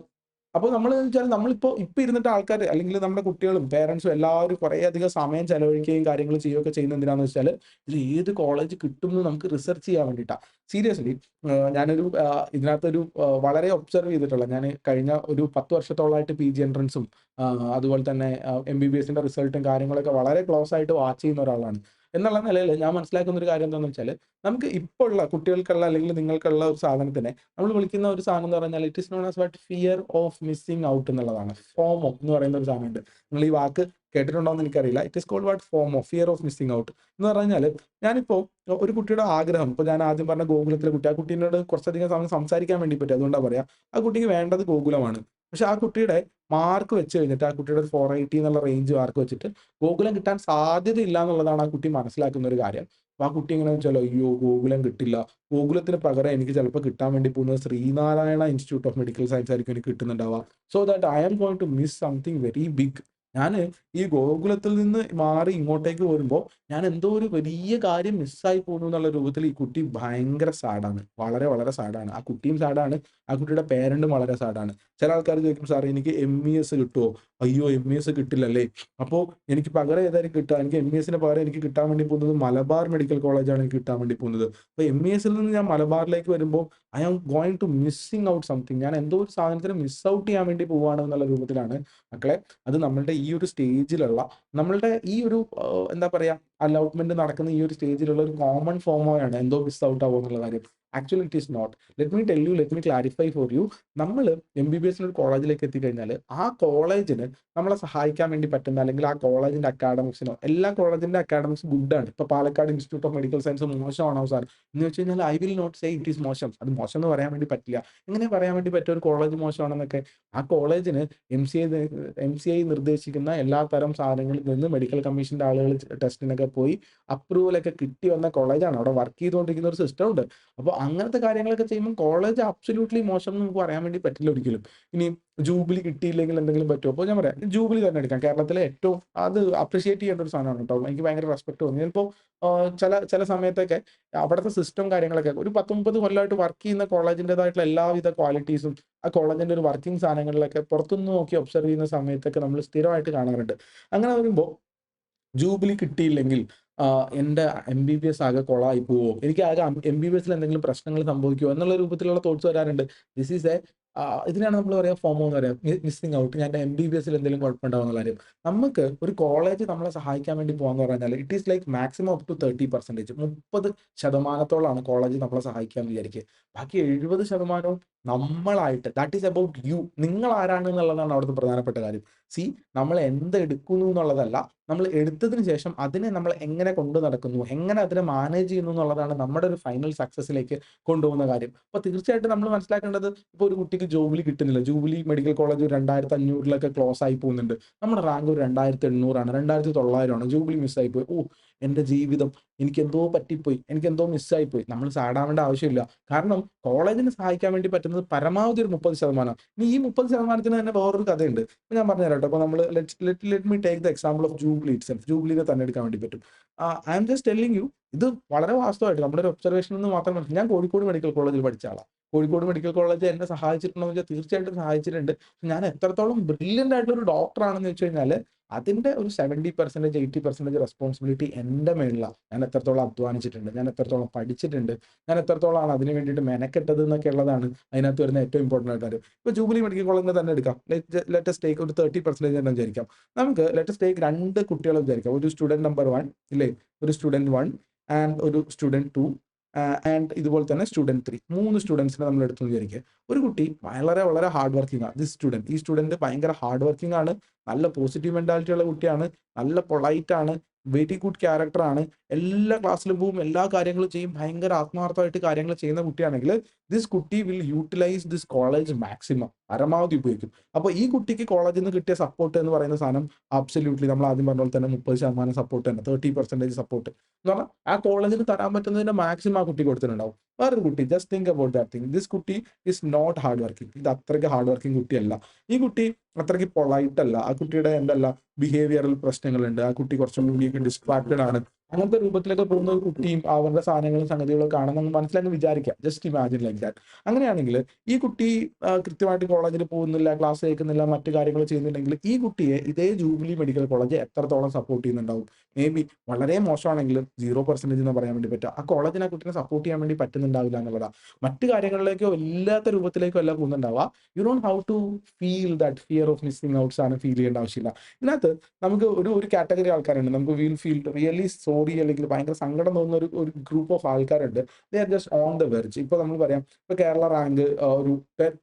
അപ്പൊ നമ്മള് വെച്ചാൽ ഇപ്പൊ ഇരുന്നിട്ട് ആൾക്കാര് അല്ലെങ്കിൽ നമ്മുടെ കുട്ടികളും പേരൻസും എല്ലാവരും കുറേയധികം സമയം ചെലവഴിക്കുകയും കാര്യങ്ങൾ ചെയ്യുകയൊക്കെ ചെയ്യുന്നത് എന്തിനാന്ന് വെച്ചാല്, ഇത് ഏത് കോളേജ് കിട്ടും എന്ന് നമുക്ക് റിസർച്ച് ചെയ്യാൻ വേണ്ടിയിട്ടാ. സീരിയസ്ലി ഞാനൊരു ഇതിനകത്തൊരു വളരെ ഒബ്സർവ് ചെയ്തിട്ടുള്ള, ഞാൻ കഴിഞ്ഞ ഒരു 10 വർഷത്തോളമായിട്ട് PG എൻട്രൻസും അതുപോലെ തന്നെ MBBSന്റെ റിസൾട്ടും കാര്യങ്ങളൊക്കെ വളരെ ക്ലോസ് ആയിട്ട് വാച്ച് ചെയ്യുന്ന ഒരാളാണ്. എന്നുള്ള നിലയിൽ ഞാൻ മനസ്സിലാക്കുന്ന ഒരു കാര്യം എന്താണെന്ന് വെച്ചാല്, നമുക്ക് ഇപ്പോൾ ഉള്ള കുട്ടികൾക്കുള്ള അല്ലെങ്കിൽ നിങ്ങൾക്കുള്ള ഒരു സാധനത്തിനെ നമ്മൾ വിളിക്കുന്ന ഒരു സാധനം എന്ന് പറഞ്ഞാൽ it is known as what fear of missing out എന്നുള്ളതാണ്. ഫോമോ എന്ന് പറയുന്ന ഒരു സാധനമുണ്ട്. നിങ്ങൾ ഈ വാക്ക് കേട്ടിട്ടുണ്ടോ എന്ന് എനിക്കറിയില്ല. It is called what FOMO, fear of missing out എന്ന് പറഞ്ഞാൽ, ഞാനിപ്പോ ഒരു കുട്ടിയുടെ ആഗ്രഹം, ഇപ്പൊ ഞാൻ ആദ്യം പറഞ്ഞ ഗോകുലത്തിലെ കുട്ടി, ആ കുട്ടീനോട് കുറച്ചധികം സമയം സംസാരിക്കാൻ വേണ്ടി പറ്റും. അതുകൊണ്ടാണ് പറയാ, ആ കുട്ടിക്ക് വേണ്ടത് ഗോകുലമാണ്. പക്ഷെ ആ കുട്ടിയുടെ മാർക്ക് വെച്ച് കഴിഞ്ഞിട്ട്, ആ കുട്ടിയുടെ 480 എന്നുള്ള റേഞ്ച് മാർക്ക് വെച്ചിട്ട് ഗോകുലം കിട്ടാൻ സാധ്യതയില്ല എന്നുള്ളതാണ് ആ കുട്ടി മനസ്സിലാക്കുന്ന ഒരു കാര്യം. അപ്പൊ ആ കുട്ടി എങ്ങനെയാന്ന് വെച്ചാൽ, അയ്യോ ഗോകുലം കിട്ടില്ല, ഗോകുലത്തിന് പകരം എനിക്ക് ചിലപ്പോൾ കിട്ടാൻ വേണ്ടി പോകുന്നത് ശ്രീനാരായണ ഇൻസ്റ്റിറ്റ്യൂട്ട് ഓഫ് മെഡിക്കൽ സയൻസ് ആയിരിക്കും എനിക്ക് കിട്ടുന്നുണ്ടാവുക. So that I am going to miss something very big. ഞാന് ഈ ഗോകുലത്തിൽ നിന്ന് മാറി ഇങ്ങോട്ടേക്ക് വരുമ്പോൾ ഞാൻ എന്തോ ഒരു വലിയ കാര്യം മിസ്സായി പോകുന്നു എന്നുള്ള രൂപത്തിൽ ഈ കുട്ടി ഭയങ്കര സാഡാണ്. വളരെ വളരെ സാഡാണ്. ആ കുട്ടിയും സാഡാണ്. ആ കുട്ടിയുടെ പേരന്റും വളരെ സാഡാണ്. ചില ആൾക്കാർ ചോദിക്കും, സാറേ എനിക്ക് MES കിട്ടുമോ? അയ്യോ MES കിട്ടില്ലല്ലേ. അപ്പോൾ എനിക്ക് പകരം ഏതായാലും കിട്ടുക, എനിക്ക് MESന് പകരം എനിക്ക് കിട്ടാൻ വേണ്ടി പോകുന്നത് മലബാർ മെഡിക്കൽ കോളേജാണ് എനിക്ക് കിട്ടാൻ വേണ്ടി പോകുന്നത്. അപ്പൊ MESൽ നിന്ന് ഞാൻ മലബാറിലേക്ക് വരുമ്പോൾ I am going to missing out something. ഞാൻ എന്തോ ഒരു സാധനത്തിന് മിസ് ഔട്ട് ചെയ്യാൻ വേണ്ടി പോവുകയാണ് എന്നുള്ള രൂപത്തിലാണ് മക്കളെ. അത് നമ്മളുടെ ഈ ഒരു സ്റ്റേജിലുള്ള, നമ്മളുടെ ഈ ഒരു എന്താ പറയാ, അലോട്ട്മെന്റ് നടക്കുന്ന ഈ ഒരു സ്റ്റേജിലുള്ള ഒരു കോമൺ ഫോമോയാണ് എന്തോ മിസ് ഔട്ട് ആവുക എന്നുള്ള കാര്യം. Actually it is not. Let me tell you, let me clarify for you. നമ്മൾ MBBSന്റെ ഒരു കോളേജിലേക്ക് എത്തിക്കഴിഞ്ഞാൽ ആ കോളേജിന് നമ്മളെ സഹായിക്കാൻ വേണ്ടി പറ്റുന്ന, അല്ലെങ്കിൽ ആ കോളേജിന്റെ അക്കാഡമിക്സിനോ, എല്ലാ കോളേജിന്റെ അക്കാഡമിക്സ് ഗുഡാണ്. ഇപ്പൊ Palakkad Institute of Medical Science മോശമാണോ സാർ എന്ന് വെച്ച് കഴിഞ്ഞാൽ, I will not say it is മോശം. അത് മോശം എന്ന് പറയാൻ വേണ്ടി പറ്റില്ല. എങ്ങനെ പറയാൻ വേണ്ടി പറ്റും ഒരു കോളേജ് മോശമാണെന്നൊക്കെ? ആ കോളേജിന് MCI നിർദ്ദേശിക്കുന്ന എല്ലാ തരം സാധനങ്ങളിൽ നിന്ന് മെഡിക്കൽ കമ്മീഷന്റെ ആളുകൾ ടെസ്റ്റിനൊക്കെ പോയി അപ്രൂവലൊക്കെ കിട്ടി വന്ന കോളേജാണ്. അവിടെ വർക്ക് ചെയ്തുകൊണ്ടിരിക്കുന്ന ഒരു സിസ്റ്റം ഉണ്ട്. അപ്പോൾ അങ്ങനത്തെ കാര്യങ്ങളൊക്കെ ചെയ്യുമ്പോൾ കോളേജ് അബ്സല്യൂട്ട്ലി മോശം എന്ന് നമുക്ക് പറയാൻ വേണ്ടി പറ്റില്ല ഒരിക്കലും. ഇനി ജൂബിലി കിട്ടിയില്ലെങ്കിൽ എന്തെങ്കിലും പറ്റുമോ? അപ്പോൾ ഞാൻ പറയാം, ജൂബിലി തന്നെ എടുക്കാം. കേരളത്തിലെ ഏറ്റവും അത് അപ്രിഷിയേറ്റ് ചെയ്യേണ്ട ഒരു സാധനമാണ് കേട്ടോ. എനിക്ക് ഭയങ്കര റെസ്പെക്ട് തോന്നി. ചിലപ്പോൾ ചില ചില സമയത്തൊക്കെ അവിടുത്തെ സിസ്റ്റം കാര്യങ്ങളൊക്കെ, ഒരു 10-30 കൊല്ലമായിട്ട് വർക്ക് ചെയ്യുന്ന കോളേജിൻ്റെതായിട്ടുള്ള എല്ലാവിധ ക്വാളിറ്റീസും ആ കോളേജിന്റെ ഒരു വർക്കിംഗ് സാധനങ്ങളിലൊക്കെ പുറത്തുനിന്ന് നോക്കി ഒബ്സർവ് ചെയ്യുന്ന സമയത്തൊക്കെ നമ്മൾ സ്ഥിരമായിട്ട് കാണാറുണ്ട്. അങ്ങനെ വരുമ്പോൾ ജൂബിലി കിട്ടിയില്ലെങ്കിൽ എൻ്റെ MBBS ആകെ കൊളായി പോവോ? എനിക്ക് ആകെ MBBSൽ എന്തെങ്കിലും പ്രശ്നങ്ങൾ സംഭവിക്കുമോ? എന്നുള്ള രൂപത്തിലുള്ള തോട്ട്സ് വരാറുണ്ട്. ദിസ് ഈസ് എ ഇതിനാണ് നമ്മൾ പറയാ ഫോമോ എന്ന് പറയാ. Missing out. ഞാൻ എൻ്റെ MBBSൽ എന്തെങ്കിലും കുഴപ്പമുണ്ടാവോ എന്നുള്ള കാര്യം. നമുക്ക് ഒരു കോളേജ് നമ്മളെ സഹായിക്കാൻ വേണ്ടി പോവാന്ന് പറഞ്ഞാല് it is like maximum up to 30% 30% college നമ്മളെ സഹായിക്കാന്ന് വിചാരിക്കുക. ബാക്കി 70% നമ്മളായിട്ട് ദാറ്റ് ഈസ് അബൌട്ട് യു. നിങ്ങൾ ആരാണ് എന്നുള്ളതാണ് അവിടുത്തെ പ്രധാനപ്പെട്ട കാര്യം. സീ നമ്മൾ എന്തെടുക്കുന്നു എന്നുള്ളതല്ല, നമ്മൾ എടുത്തതിന് ശേഷം അതിനെ നമ്മൾ എങ്ങനെ കൊണ്ട് നടക്കുന്നു, എങ്ങനെ അതിനെ മാനേജ് ചെയ്യുന്നു എന്നുള്ളതാണ് നമ്മുടെ ഒരു ഫൈനൽ സക്സസിലേക്ക് കൊണ്ടുപോകുന്ന കാര്യം. അപ്പോൾ തീർച്ചയായിട്ടും നമ്മൾ മനസ്സിലാക്കേണ്ടത് ഇപ്പോൾ ഒരു കുട്ടിക്ക് ജൂബിലി കിട്ടുന്നില്ല. ജൂബിലി മെഡിക്കൽ കോളേജ് 2500 ക്ലോസ് ആയി പോകുന്നുണ്ട്. നമ്മുടെ റാങ്ക് ഒരു 2800 ആണ്, 2900 ആണ്. ജൂബിലി മിസ്സായി പോയി. ഓ! എന്റെ ജീവിതം എനിക്കെന്തോ പറ്റിപ്പോയി, എനിക്കെന്തോ മിസ്സായി പോയി. നമ്മൾ സാഡ് ആവേണ്ട ആവശ്യമില്ല. കാരണം കോളേജിനെ സഹായിക്കാൻ വേണ്ടി പറ്റുന്നത് പരമാവധി ഒരു 30%. ഇനി ഈ 30%ത്തിന് തന്നെ വേറൊരു കഥയുണ്ട്. ഇപ്പൊ ഞാൻ പറഞ്ഞു തരാം ട്ടോ. ഇപ്പൊ നമ്മള് let me take the example of Jubilee itself. ജൂബിലിനെ തന്നെ എടുക്കാൻ വേണ്ടി പറ്റും. I am just telling you ഇത് വളരെ വാസ്തവമായിട്ട് നമ്മുടെ ഒരു ഒബ്സർവേഷനിൽ നിന്ന് മാത്രം ഞാൻ കോഴിക്കോട് മെഡിക്കൽ കോളേജിൽ പഠിച്ച ആളാ. കോഴിക്കോട് മെഡിക്കൽ കോളേജ് എന്നെ സഹായിച്ചിട്ടുണ്ടോ എന്ന് വെച്ചാൽ തീർച്ചയായിട്ടും സഹായിച്ചിട്ടുണ്ട്. ഞാൻ എത്രത്തോളം ബ്രില്യന്റ് ആയിട്ടുള്ള ഒരു ഡോക്ടർ ആണെന്ന് വെച്ച് കഴിഞ്ഞാല് അതിന്റെ ഒരു 70% 80% റെസ്പോൺസിബിലിറ്റി എന്റെ മേളിലാ. ഞാൻ എത്രത്തോളം അധ്വാനിച്ചിട്ടുണ്ട്, ഞാൻ എത്രത്തോളം പഠിച്ചിട്ടുണ്ട്, ഞാൻ എത്രത്തോളമാണ് അതിന് വേണ്ടിയിട്ട് മെനക്കെട്ടത് എന്നൊക്കെ ഉള്ളതാണ് അതിനകത്ത് വരുന്ന ഏറ്റവും ഇമ്പോർട്ടന്റ് ആയിട്ട് കാര്യം. ഇപ്പൊ ജൂബിലി മെഡിക്കൽ കോളേജിനെ തന്നെ എടുക്കാം. ലെറ്റസ് ടേക്ക് ഒരു 30% തന്നെ വിചാരിക്കാം. നമുക്ക് ലെറ്റസ് ടേക്ക് 2 കുട്ടികളെ വിചാരിക്കാം. ഒരു സ്റ്റുഡന്റ് നമ്പർ 1 ഇല്ലേ? ഒരു സ്റ്റുഡന്റ് 1 ആൻഡ് ഒരു സ്റ്റുഡന്റ് 2 ആൻഡ് ഇതുപോലെ തന്നെ സ്റ്റുഡന്റ് 3 3 സ്റ്റുഡന്റ്സിനെ നമ്മൾ എടുത്തു വിചാരിക്കുക. ഒരു കുട്ടി വളരെ വളരെ ഹാർഡ് വർക്കിംഗ് ആണ്. ഈ സ്റ്റുഡന്റ് ഭയങ്കര ഹാർഡ് വർക്കിംഗ് ആണ്, നല്ല പോസിറ്റീവ് മെന്റാലിറ്റി ഉള്ള കുട്ടിയാണ്, നല്ല പൊളൈറ്റ് ആണ്, വെരി ഗുഡ് ക്യാരക്ടർ ആണ്, എല്ലാ ക്ലാസ്സിലും പോവും, എല്ലാ കാര്യങ്ങളും ചെയ്യും, ഭയങ്കര ആത്മാർത്ഥമായിട്ട് കാര്യങ്ങൾ ചെയ്യുന്ന കുട്ടിയാണെങ്കിൽ ദിസ് കുട്ടി will utilise this college maximum, പരമാവധി ഉപയോഗിക്കും. അപ്പോൾ ഈ കുട്ടിക്ക് കോളേജിൽ നിന്ന് കിട്ടിയ സപ്പോർട്ട് എന്ന് പറയുന്ന സാധനം അബ്സല്യൂട്ട്ലി നമ്മൾ ആദ്യം പറഞ്ഞ പോലെ തന്നെ 30% സപ്പോർട്ട് തന്നെ, 30% സപ്പോർട്ട് എന്ന് പറഞ്ഞാൽ ആ കോളേജിന് തരാൻ പറ്റുന്നതിന്റെ മാക്സിമം ആ കുട്ടി കൊടുത്തിട്ടുണ്ടാവും. വേറൊരു കുട്ടി just think about that thing. This കുട്ടി ഇസ് നോട്ട് ഹാർഡ് വർക്കിംഗ്. ഇത് അത്രയ്ക്ക് ഹാർഡ് വർക്കിംഗ് കുട്ടിയല്ല. ഈ കുട്ടി അത്രയ്ക്ക് പൊളൈറ്റ് അല്ല. ആ കുട്ടിയുടെ എന്തല്ല ബിഹേവിയറൽ പ്രശ്നങ്ങളുണ്ട്. ആ കുട്ടി കുറച്ചും കൂടി ഡിസ്ട്രാക്റ്റഡ് ആണ്. അങ്ങനത്തെ രൂപത്തിലൊക്കെ പോകുന്ന ഒരു കുട്ടിയും അവരുടെ സാധനങ്ങളും സംഗതികളും കാണുന്ന മനസ്സിലങ്ങ് വിചാരിക്കാം. Just imagine like that. അങ്ങനെയാണെങ്കിൽ ഈ കുട്ടി കൃത്യമായിട്ട് കോളേജിൽ പോകുന്നില്ല, ക്ലാസ് കേൾക്കുന്നില്ല, മറ്റു കാര്യങ്ങൾ ചെയ്യുന്നില്ലെങ്കിൽ ഈ കുട്ടിയെ ഇതേ ജൂബിലി മെഡിക്കൽ കോളേജ് എത്രത്തോളം സപ്പോർട്ട് ചെയ്യുന്നുണ്ടാവും? മേ ബി വളരെ മോശമാണെങ്കിൽ 0% എന്ന് പറയാൻ വേണ്ടി പറ്റുക. ആ കോളേജിന് ആ കുട്ടിനെ സപ്പോർട്ട് ചെയ്യാൻ വേണ്ടി പറ്റുന്നുണ്ടാവില്ല എന്നുള്ളതാണ്. മറ്റു കാര്യങ്ങളിലേക്കോ ഇല്ലാത്ത രൂപത്തിലേക്കോ അല്ല പോകുന്നുണ്ടാവുക. You don't how to feel that fear of missing outs ആണ് ഫീൽ ചെയ്യേണ്ട ആവശ്യമില്ല. ഇതിനകത്ത് നമുക്ക് ഒരു കാറ്റഗറി ആൾക്കാരുണ്ട്. നമുക്ക് വിൽ ഫീൽ റിയലി സോറി അല്ലെങ്കിൽ ഭയങ്കര സങ്കടം തോന്നുന്ന ഒരു ഗ്രൂപ്പ് ഓഫ് ആൾക്കാരുണ്ട്. They are just on the verge. ഇപ്പൊ നമ്മൾ പറയാം, ഇപ്പൊ കേരള റാങ്ക് ഒരു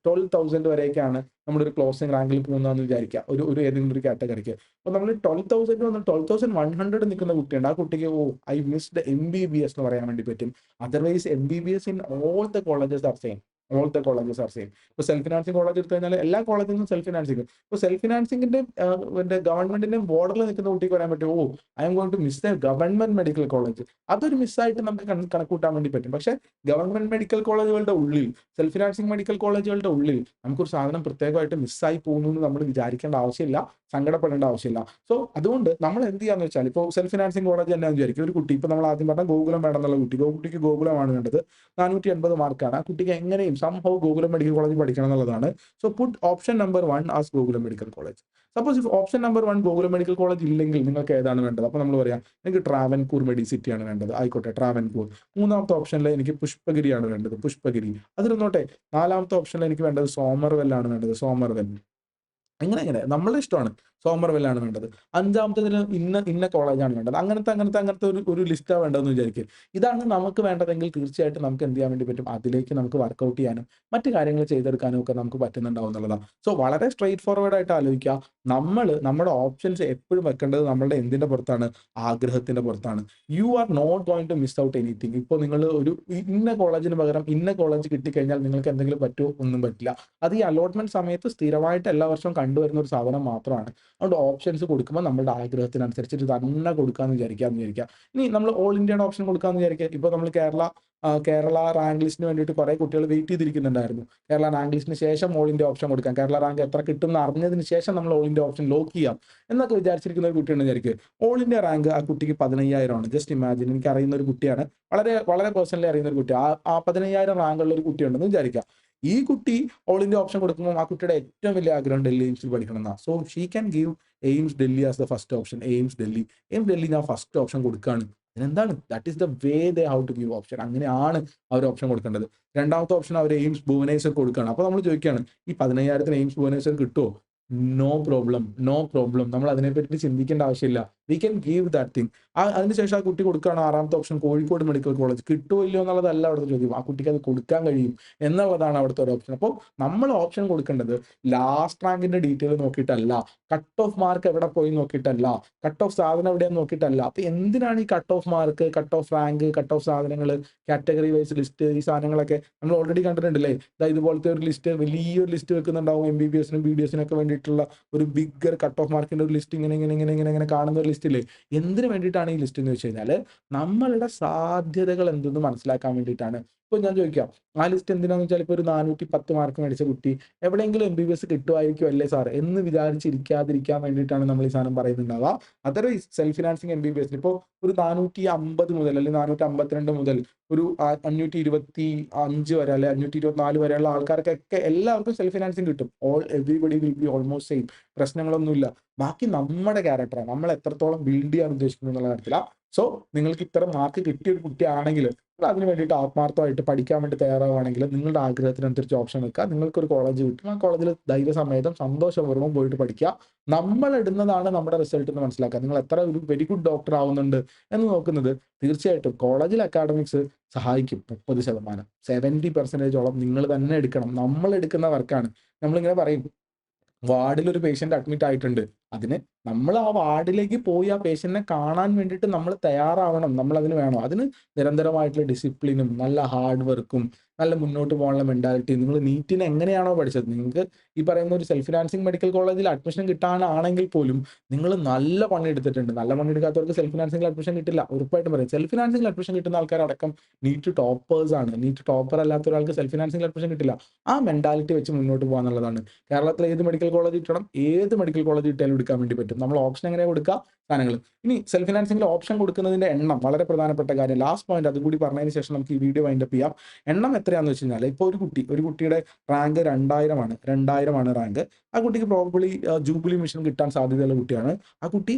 12,000 വരെയൊക്കെയാണ് നമ്മുടെ ഒരു ക്ലോസിംഗ് റാങ്കിൽ പോകുന്നതെന്ന് വിചാരിക്കുക. ഒരു ഏതെങ്കിലും ഒരു കാറ്റഗറിക്ക്. അപ്പൊ നമ്മൾ 12,000 വന്ന് 12,100 നിൽക്കുന്ന കുട്ടിയുണ്ട്. ആ കുട്ടിക്ക് ഐ മിസ്ഡ് MBBS എന്ന് പറയാൻ വേണ്ടി പറ്റും. Otherwise MBBS in all the colleges are same. All the colleges are same. ഇപ്പൊ സെൽഫ് ഫിനാൻസിങ് കോളേജ് എടുത്തു കഴിഞ്ഞാൽ എല്ലാ കോളേജിൽ നിന്നും സെൽഫ് ഫിനാൻസിങ്. ഇപ്പൊ സെൽഫ് ഫിനാൻസിങ്ങിന്റെ ഗവൺമെന്റിന്റെ ബോർഡറിൽ നിൽക്കുന്ന കുട്ടിക്ക് പറയാൻ പറ്റും, I'm going to miss the government medical college. അതൊരു മിസ്സായിട്ട് നമുക്ക് കണക്കൂട്ടാൻ വേണ്ടി പറ്റും. പക്ഷേ ഗവൺമെന്റ് മെഡിക്കൽ കോളേജുകളുടെ ഉള്ളിൽ, സെൽഫ് ഫിനാൻസിങ് മെഡിക്കൽ കോളേജുകളുടെ ഉള്ളിൽ നമുക്കൊരു സാധനം പ്രത്യേകമായിട്ട് മിസ്സായി പോകുന്നു എന്ന് നമ്മൾ വിചാരിക്കേണ്ട ആവശ്യമില്ല, സങ്കടപ്പെടേണ്ട ആവശ്യമില്ല. സോ അതുകൊണ്ട് നമ്മൾ എന്ത് ചെയ്യാന്ന് വെച്ചാൽ, ഇപ്പോൾ സെൽഫ് ഫിനാൻസിങ് കോളേജ് തന്നെ വിചാരിക്കും. ഒരു കുട്ടി, ഇപ്പൊ നമ്മൾ ആദ്യം പറഞ്ഞ ഗോകുലം വേണമെന്നുള്ള കുട്ടിക്ക് ഗോകുലമാണ് വേണ്ടത്. 480 മാർക്കാണ്. ആ കുട്ടിക്ക് എങ്ങനെയും സംഭവം ഗോകുലം മെഡിക്കൽ കോളേജ് പഠിക്കണം എന്നുള്ളതാണ്. So puttu option number 1 as Gokulam medical college. Suppose if option number 1 Gokulam medical college ഇല്ലെങ്കിൽ നിങ്ങൾക്ക് ഏതാണ് വേണ്ടത്? അപ്പൊ നമ്മൾ പറയാം, എനിക്ക് ട്രാവൻകൂർ മെഡിസിറ്റിയാണ് വേണ്ടത്. ആയിക്കോട്ടെ, ട്രാവൻകൂർ. മൂന്നാമത്തെ ഓപ്ഷനിൽ എനിക്ക് പുഷ്പഗിരിയാണ് വേണ്ടത്. പുഷ്പഗിരി അതിരുന്നോട്ടെ. നാലാമത്തെ ഓപ്ഷനിൽ എനിക്ക് വേണ്ടത് സോമർവെല്ലാണ് വേണ്ടത്. സോമർവെൽ. ഇങ്ങനെ നമ്മളുടെ ഇഷ്ടമാണ്. സോമർവെല്ലാണ് വേണ്ടത്. അഞ്ചാമത്തേതിന് ഇന്ന കോളേജാണ് വേണ്ടത്. അങ്ങനത്തെ ഒരു ലിസ്റ്റാ വേണ്ടതെന്ന് വിചാരിക്കുക. ഇതാണ് നമുക്ക് വേണ്ടതെങ്കിൽ തീർച്ചയായിട്ടും നമുക്ക് എന്ത് ചെയ്യാൻ വേണ്ടി പറ്റും? അതിലേക്ക് നമുക്ക് വർക്കൗട്ട് ചെയ്യാനും മറ്റു കാര്യങ്ങൾ ചെയ്തെടുക്കാനും ഒക്കെ നമുക്ക് പറ്റുന്നുണ്ടാവും എന്നുള്ളതാണ്. സോ വളരെ സ്ട്രെയിറ്റ് ഫോർവേഡ് ആയിട്ട് ആലോചിക്കുക. നമ്മുടെ ഓപ്ഷൻസ് എപ്പോഴും വെക്കേണ്ടത് നമ്മളുടെ എന്തിന്റെ പുറത്താണ്? ആഗ്രഹത്തിന്റെ പുറത്താണ്. You are not going to miss out anything. ഇപ്പോൾ നിങ്ങൾ ഒരു ഇന്ന കോളേജിന് പകരം ഇന്ന കോളേജ് കിട്ടിക്കഴിഞ്ഞാൽ നിങ്ങൾക്ക് എന്തെങ്കിലും പറ്റുമോ? ഒന്നും പറ്റില്ല. അത് ഈ അലോട്ട്മെന്റ് സമയത്ത് സ്ഥിരമായിട്ട് എല്ലാ വർഷവും കണ്ടുവരുന്ന ഒരു സാധനം മാത്രമാണ്. അതുകൊണ്ട് ഓപ്ഷൻസ് കൊടുക്കുമ്പോൾ നമ്മുടെ ആഗ്രഹത്തിനനുസരിച്ചിട്ട് തന്നെ കൊടുക്കാമെന്ന് വിചാരിക്കുക. ഇനി നമ്മൾ ഓൾ ഇന്ത്യയുടെ ഓപ്ഷൻ കൊടുക്കാമെന്ന് വിചാരിക്കുക. ഇപ്പോൾ നമ്മൾ കേരള റാങ്ക് ലിസ്റ്റിന് വേണ്ടിയിട്ട് കുറെ കുട്ടികൾ വെയിറ്റ് ചെയ്തിരിക്കുന്നുണ്ടായിരുന്നു. കേരള റാങ്ക് ലിസ്റ്റിന് ശേഷം ഓൾ ഇന്ത്യ ഓപ്ഷൻ കൊടുക്കാം, കേരള റാങ്ക് എത്ര കിട്ടും എന്ന് അറിഞ്ഞതിന് ശേഷം നമ്മൾ ഓൾ ഇന്ത്യ ഓപ്ഷൻ ലോക്ക് ചെയ്യാം എന്നൊക്കെ വിചാരിച്ചിരിക്കുന്ന ഒരു കുട്ടിയുണ്ടെന്ന് വിചാരിക്കുക. ഓൾ ഇന്ത്യ റാങ്ക് ആ കുട്ടിക്ക് 15,000 ആണ്. Just imagine. എനിക്ക് അറിയുന്ന ഒരു കുട്ടിയാണ്, വളരെ വളരെ പേഴ്സണലി അറിയുന്ന ഒരു കുട്ടി. ആ 15,000 റാങ്കുള്ള ഒരു കുട്ടിയുണ്ടെന്ന് വിചാരിക്കുക. ഈ കുട്ടി ഓൾ ഇന്ത്യ ഓപ്ഷൻ കൊടുക്കുമ്പോൾ ആ കുട്ടിയുടെ ഏറ്റവും വലിയ ആഗ്രഹം ഡൽഹി എയിംസിൽ പഠിക്കണം എന്നാ. So she can give AIIMS Delhi as the first option. AIIMS Delhi ഞാൻ ഫസ്റ്റ് ഓപ്ഷൻ കൊടുക്കുകയാണ്. എന്താണ് that is the way they how to give option. അങ്ങനെയാണ് അവർ ഓപ്ഷൻ കൊടുക്കേണ്ടത്. രണ്ടാമത്തെ ഓപ്ഷൻ അവർ എയിംസ് ഭുവനേശ്വർ കൊടുക്കുകയാണ്. അപ്പോൾ നമ്മൾ ചോദിക്കുകയാണ്, ഈ 15,000 എയിംസ് ഭുവനേശ്വർ കിട്ടുമോ? No problem, no problem. നമ്മൾ അതിനെപ്പറ്റി ചിന്തിക്കേണ്ട ആവശ്യമില്ല. We can give that thing. അതിനുശേഷം ആ കുട്ടി കൊടുക്കുകയാണ് ആറാമത്തെ ഓപ്ഷൻ കോഴിക്കോട് മെഡിക്കൽ കോളേജ്. കിട്ടുമോ ഇല്ലയോ എന്നുള്ളതല്ല അവിടുത്തെ ചോദ്യം. ആ കുട്ടിക്ക് അത് കൊടുക്കാൻ കഴിയും എന്നുള്ളതാണ് അവിടുത്തെ ഒരു ഓപ്ഷൻ. അപ്പോൾ നമ്മൾ ഓപ്ഷൻ കൊടുക്കേണ്ടത് ലാസ്റ്റ് റാങ്കിന്റെ ഡീറ്റെയിൽ നോക്കിയിട്ടല്ല, കട്ട് ഓഫ് മാർക്ക് എവിടെ പോയി നോക്കിയിട്ടല്ല, കട്ട് ഓഫ് സാധനം എവിടെയാന്ന് നോക്കിയിട്ടല്ല. അപ്പൊ എന്തിനാണ് ഈ cut off mark, cut off rank, cut off സാധനങ്ങൾ, കാറ്റഗറി വൈസ് ലിസ്റ്റ്, ഈ സാധനങ്ങളൊക്കെ നമ്മൾ ഓൾറെഡി കണ്ടിട്ടുണ്ടല്ലേ? ഇതുപോലത്തെ ഒരു ലിസ്റ്റ്, വലിയൊരു ലിസ്റ്റ് വെക്കുന്നുണ്ടാവും MBBSനും BDSനും ഒക്കെ വേണ്ടിയിട്ടുള്ള ഒരു ബിഗ്ഗർ കട്ട് ഓഫ് മാർക്കിന്റെ ഒരു ലിസ്റ്റ് ഇങ്ങനെ കാണുന്ന ഒരു ലിസ്റ്റ് ഇല്ലേ? എന്തിനു വേണ്ടിയിട്ടാണ് ഈ ലിസ്റ്റ് എന്ന് വെച്ച് കഴിഞ്ഞാൽ നമ്മളുടെ സാധ്യതകൾ എന്തെന്ന് മനസ്സിലാക്കാൻ വേണ്ടിയിട്ടാണ്. ഇപ്പൊ ഞാൻ ചോദിക്കാം, ആ ലിസ്റ്റ് എന്തിനാന്ന് വെച്ചാൽ ഇപ്പൊ ഒരു 410 മാർക്ക് മേടിച്ച കുട്ടി എവിടെയെങ്കിലും MBBS കിട്ടുമായിരിക്കും അല്ലേ സാർ എന്ന് വിചാരിച്ചിരിക്കാതിരിക്കാൻ വേണ്ടിയിട്ടാണ് നമ്മൾ ഈ സാധനം പറയുന്നുണ്ടാവുക. അതർവൈസ് സെൽഫ് ഫിനാൻസിങ് MBBS ഇപ്പോൾ ഒരു 450 മുതൽ അല്ലെങ്കിൽ 452 മുതൽ ഒരു 525 വരെ അല്ലെ 524 വരെയുള്ള ആൾക്കാർക്കൊക്കെ എല്ലാവർക്കും സെൽഫ് ഫിനാൻസിങ് കിട്ടും. Everybody will be almost same. പ്രശ്നങ്ങളൊന്നുമില്ല. ബാക്കി നമ്മുടെ ക്യാരക്ടറാണ്, നമ്മൾ എത്രത്തോളം ബിൽഡ് ചെയ്യാൻ ഉദ്ദേശിക്കുന്നു എന്നുള്ള കാര്യത്തിലാണ്. സോ നിങ്ങൾക്ക് ഇത്ര മാർക്ക് കിട്ടിയ ഒരു കുട്ടിയാണെങ്കിൽ അതിന് വേണ്ടിയിട്ട് ആത്മാർത്ഥമായിട്ട് പഠിക്കാൻ വേണ്ടി തയ്യാറാവുകയാണെങ്കിൽ നിങ്ങളുടെ ആഗ്രഹത്തിനനുസരിച്ച് ഓപ്ഷൻ വെക്കുക. നിങ്ങൾക്കൊരു കോളേജ് കിട്ടും. ആ കോളേജിൽ ധൈര്യസമേതം സന്തോഷപൂർവ്വം പോയിട്ട് പഠിക്കുക. നമ്മൾ ഇടുന്നതാണ് നമ്മുടെ റിസൾട്ട് എന്ന് മനസ്സിലാക്കുക. നിങ്ങൾ എത്ര ഒരു വെരി ഗുഡ് ഡോക്ടർ ആവുന്നുണ്ട് എന്ന് നോക്കുന്നത് തീർച്ചയായിട്ടും കോളേജിൽ അക്കാഡമിക്സ് സഹായിക്കും. 30%, 70% നിങ്ങൾ തന്നെ എടുക്കണം. നമ്മൾ എടുക്കുന്ന വർക്കാണ്. നമ്മളിങ്ങനെ പറയും, വാർഡിൽ ഒരു പേഷ്യന്റ് അഡ്മിറ്റ് ആയിട്ടുണ്ട്. അതിന് നമ്മൾ ആ വാർഡിലേക്ക് പോയി ആ പേഷ്യന്റിനെ കാണാൻ വേണ്ടിയിട്ട് നമ്മൾ തയ്യാറാവണം. നമ്മൾ അതിന് വേണം. അതിന് നിരന്തരമായിട്ടുള്ള ഡിസിപ്ലിനും നല്ല ഹാർഡ് വർക്കും നല്ല മുന്നോട്ട് പോകാനുള്ള മെന്റാലിറ്റി. നിങ്ങൾ നീറ്റിന് എങ്ങനെയാണോ പഠിച്ചത്, നിങ്ങൾക്ക് ഈ പറയുന്ന ഒരു സെൽഫ് ഫിനാൻസിങ് മെഡിക്കൽ കോളേജിൽ അഡ്മിഷൻ കിട്ടാനാണെങ്കിൽ പോലും നിങ്ങൾ നല്ല പണിയെടുത്തിട്ടുണ്ട്. നല്ല പണിയെടുക്കാത്തവർക്ക് സെൽഫ് ഫിനാൻസിംഗിൽ അഡ്മിഷൻ കിട്ടില്ല. ഉറപ്പായിട്ടും പറയും. സെൽഫ് ഫിനാൻസിംഗിൽ അഡ്മിഷൻ കിട്ടുന്ന ആൾക്കാരടക്കം നീറ്റ് ടോപ്പേഴ്സ് ആണ്. നീറ്റ് ടോപ്പർ അല്ലാത്ത ഒരാൾക്ക് സെൽഫ് ഫിനാൻസിംഗിൽ അഡ്മിഷൻ കിട്ടില്ല. ആ മെന്റാലിറ്റി വെച്ച് മുന്നോട്ട് പോകുക എന്നുള്ളതാണ്. കേരളത്തിലെ ഏത് മെഡിക്കൽ കോളേജ് കിട്ടണം, ഏത് മെഡിക്കൽ കോളേജ് കിട്ടിയാലും എടുക്കാൻ വേണ്ടി പറ്റും. നമ്മൾ ഓപ്ഷൻ എങ്ങനെയാണ് കൊടുക്കുക? സാധനങ്ങൾ. ഇനി സെൽഫ് ഫിനാൻസിംഗിൽ ഓപ്ഷൻ കൊടുക്കുന്നതിന്റെ എണ്ണം വളരെ പ്രധാനപ്പെട്ട കാര്യം. ലാസ്റ്റ് പോയിന്റ് അതും കൂടി പറഞ്ഞതിന് ശേഷം നമുക്ക് ഈ വീഡിയോ വൈൻഡപ്പ് ചെയ്യാം. എണ്ണം എത്രയാണെന്ന് വെച്ച് കഴിഞ്ഞാൽ ഇപ്പോൾ ഒരു കുട്ടിയുടെ റാങ്ക് 2000 ആണ് റാങ്ക്. ആ കുട്ടിക്ക് പ്രോബബ്ലി ജൂബിലി മിഷൻ കിട്ടാൻ സാധ്യതയുള്ള കുട്ടിയാണ്. ആ കുട്ടി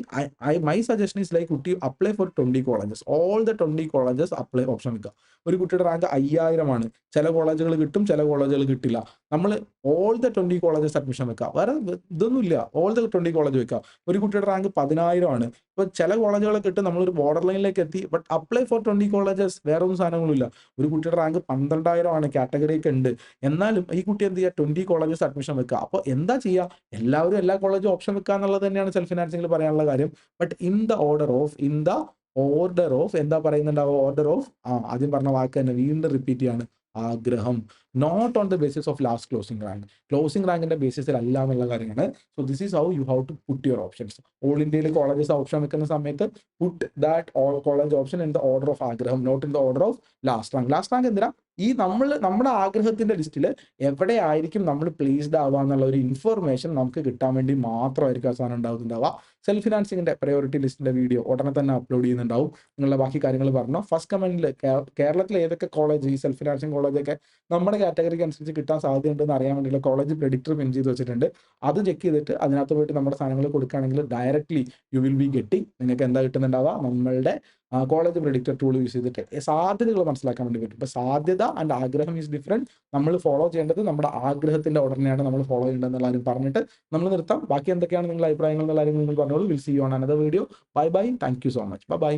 മൈ സജഷൻ ഈസ് ലൈക്ക് കുട്ടി apply for 20 colleges. All the 20 colleges apply option വെക്കുക. ഒരു കുട്ടിയുടെ റാങ്ക് 5000 ആണ്. ചില കോളേജുകൾ കിട്ടും, ചില കോളേജുകൾ കിട്ടില്ല. നമ്മൾ ഓൾ ദ 20 കോളേജസ് അഡ്മിഷൻ വെക്കുക. വേറെ ഇതൊന്നുമില്ല. ഓൾ ദ 20 കോളേജ് വെക്കുക. ഒരു കുട്ടിയുടെ റാങ്ക് 10,000 ആണ്. ഇപ്പൊ ചില കോളേജുകളൊക്കെ ഇട്ട് നമ്മളൊരു ബോർഡർ ലൈനിലേക്ക് എത്തി. But apply for 20 colleges. വേറെ ഒന്നും സാധനങ്ങളില്ല. ഒരു കുട്ടിയുടെ റാങ്ക് 12,000 ആണ്. കാറ്റഗറി ഒക്കെ ഉണ്ട്. എന്നാലും ഈ കുട്ടി എന്ത് ചെയ്യുക? 20 കോളേജസ് അഡ്മിഷൻ വെക്കുക. അപ്പോൾ എന്താ ചെയ്യുക? എല്ലാവരും എല്ലാ കോളേജും ഓപ്ഷൻ വെക്കുക എന്നുള്ളത് തന്നെയാണ് സെൽഫ് ഫിനാൻസിംഗിൽ പറയാനുള്ള കാര്യം. But in the order of എന്താ പറയുന്നുണ്ടാവുക? ഓർഡർ ഓഫ് ആദ്യം പറഞ്ഞ വാക്ക് തന്നെ വീണ്ടും റിപ്പീറ്റ് ചെയ്യാണ്. ആഗ്രഹം. Not on the basis of last closing rank. Closing റാങ്കിന്റെ ബേസിസിൽ അല്ല എന്നുള്ള കാര്യമാണ്. So this is how you have to put your options. All ഇന്ത്യയിൽ കോളേജസ് ഓപ്ഷൻ വെക്കുന്ന സമയത്ത് put that all college option in the order of ആഗ്രഹം, not in the order of last rank. Last rank എന്തിനാ? ഈ നമ്മുടെ ആഗ്രഹത്തിന്റെ ലിസ്റ്റിൽ എവിടെ ആയിരിക്കും നമ്മൾ പ്ലേസ്ഡ് ആവുക എന്നുള്ള ഒരു ഇൻഫർമേഷൻ നമുക്ക് കിട്ടാൻ വേണ്ടി മാത്രമായിരിക്കും ആ സാധനം ഉണ്ടാവുന്നുണ്ടാവുക. സെൽഫ് ഫിനാൻസിംഗിന്റെ പ്രയോറിറ്റി ലിസ്റ്റിന്റെ വീഡിയോ ഉടനെ തന്നെ അപ്ലോഡ് ചെയ്യുന്നുണ്ടാവും. നിങ്ങളുടെ ബാക്കി കാര്യങ്ങൾ പറഞ്ഞു. ഫസ്റ്റ് കമന്റിൽ കേരളത്തിലെ ഏതൊക്കെ കോളേജ് ഈ സെൽഫ് ഫിനാൻസിംഗ് കോളേജൊക്കെ നമ്മുടെ കാറ്റഗറിക്ക് അനുസരിച്ച് കിട്ടാൻ സാധ്യതയുണ്ടെന്ന് അറിയാൻ വേണ്ടിയുള്ള കോളേജ് പ്രെഡിക്ടർ പിൻ ചെയ്ത് വെച്ചിട്ടുണ്ട്. അത് ചെക്ക് ചെയ്തിട്ട് അതിനകത്ത് പോയിട്ട് നമ്മുടെ സാധനങ്ങൾ കൊടുക്കുകയാണെങ്കിൽ directly you will be getting. നിങ്ങൾക്ക് എന്താ കിട്ടുന്നുണ്ടാവുക? നമ്മളുടെ കോളേജ് പ്രെഡിക്ടർ ടൂൾ യൂസ് ചെയ്തിട്ട് സാധ്യതകൾ മനസ്സിലാക്കാൻ വേണ്ടി പറ്റും. ഇപ്പൊ സാധ്യത ആൻഡ് ആഗ്രഹം ഈസ് ഡിഫറെന്റ്. നമ്മൾ ഫോളോ ചെയ്യേണ്ടത് നമ്മുടെ ആഗ്രഹത്തിന്റെ ഓർഡറിനെയാണ് നമ്മൾ ഫോളോ ചെയ്യേണ്ടത് എന്നുള്ള കാര്യം പറഞ്ഞിട്ട് നമ്മൾ നിർത്താം. ബാക്കി എന്തൊക്കെയാണ് നിങ്ങളുടെ അഭിപ്രായങ്ങൾ എന്നുള്ള കാര്യം നിങ്ങൾ പറഞ്ഞോളൂ. Will see you on another video. Bye bye. Thank you so much. By.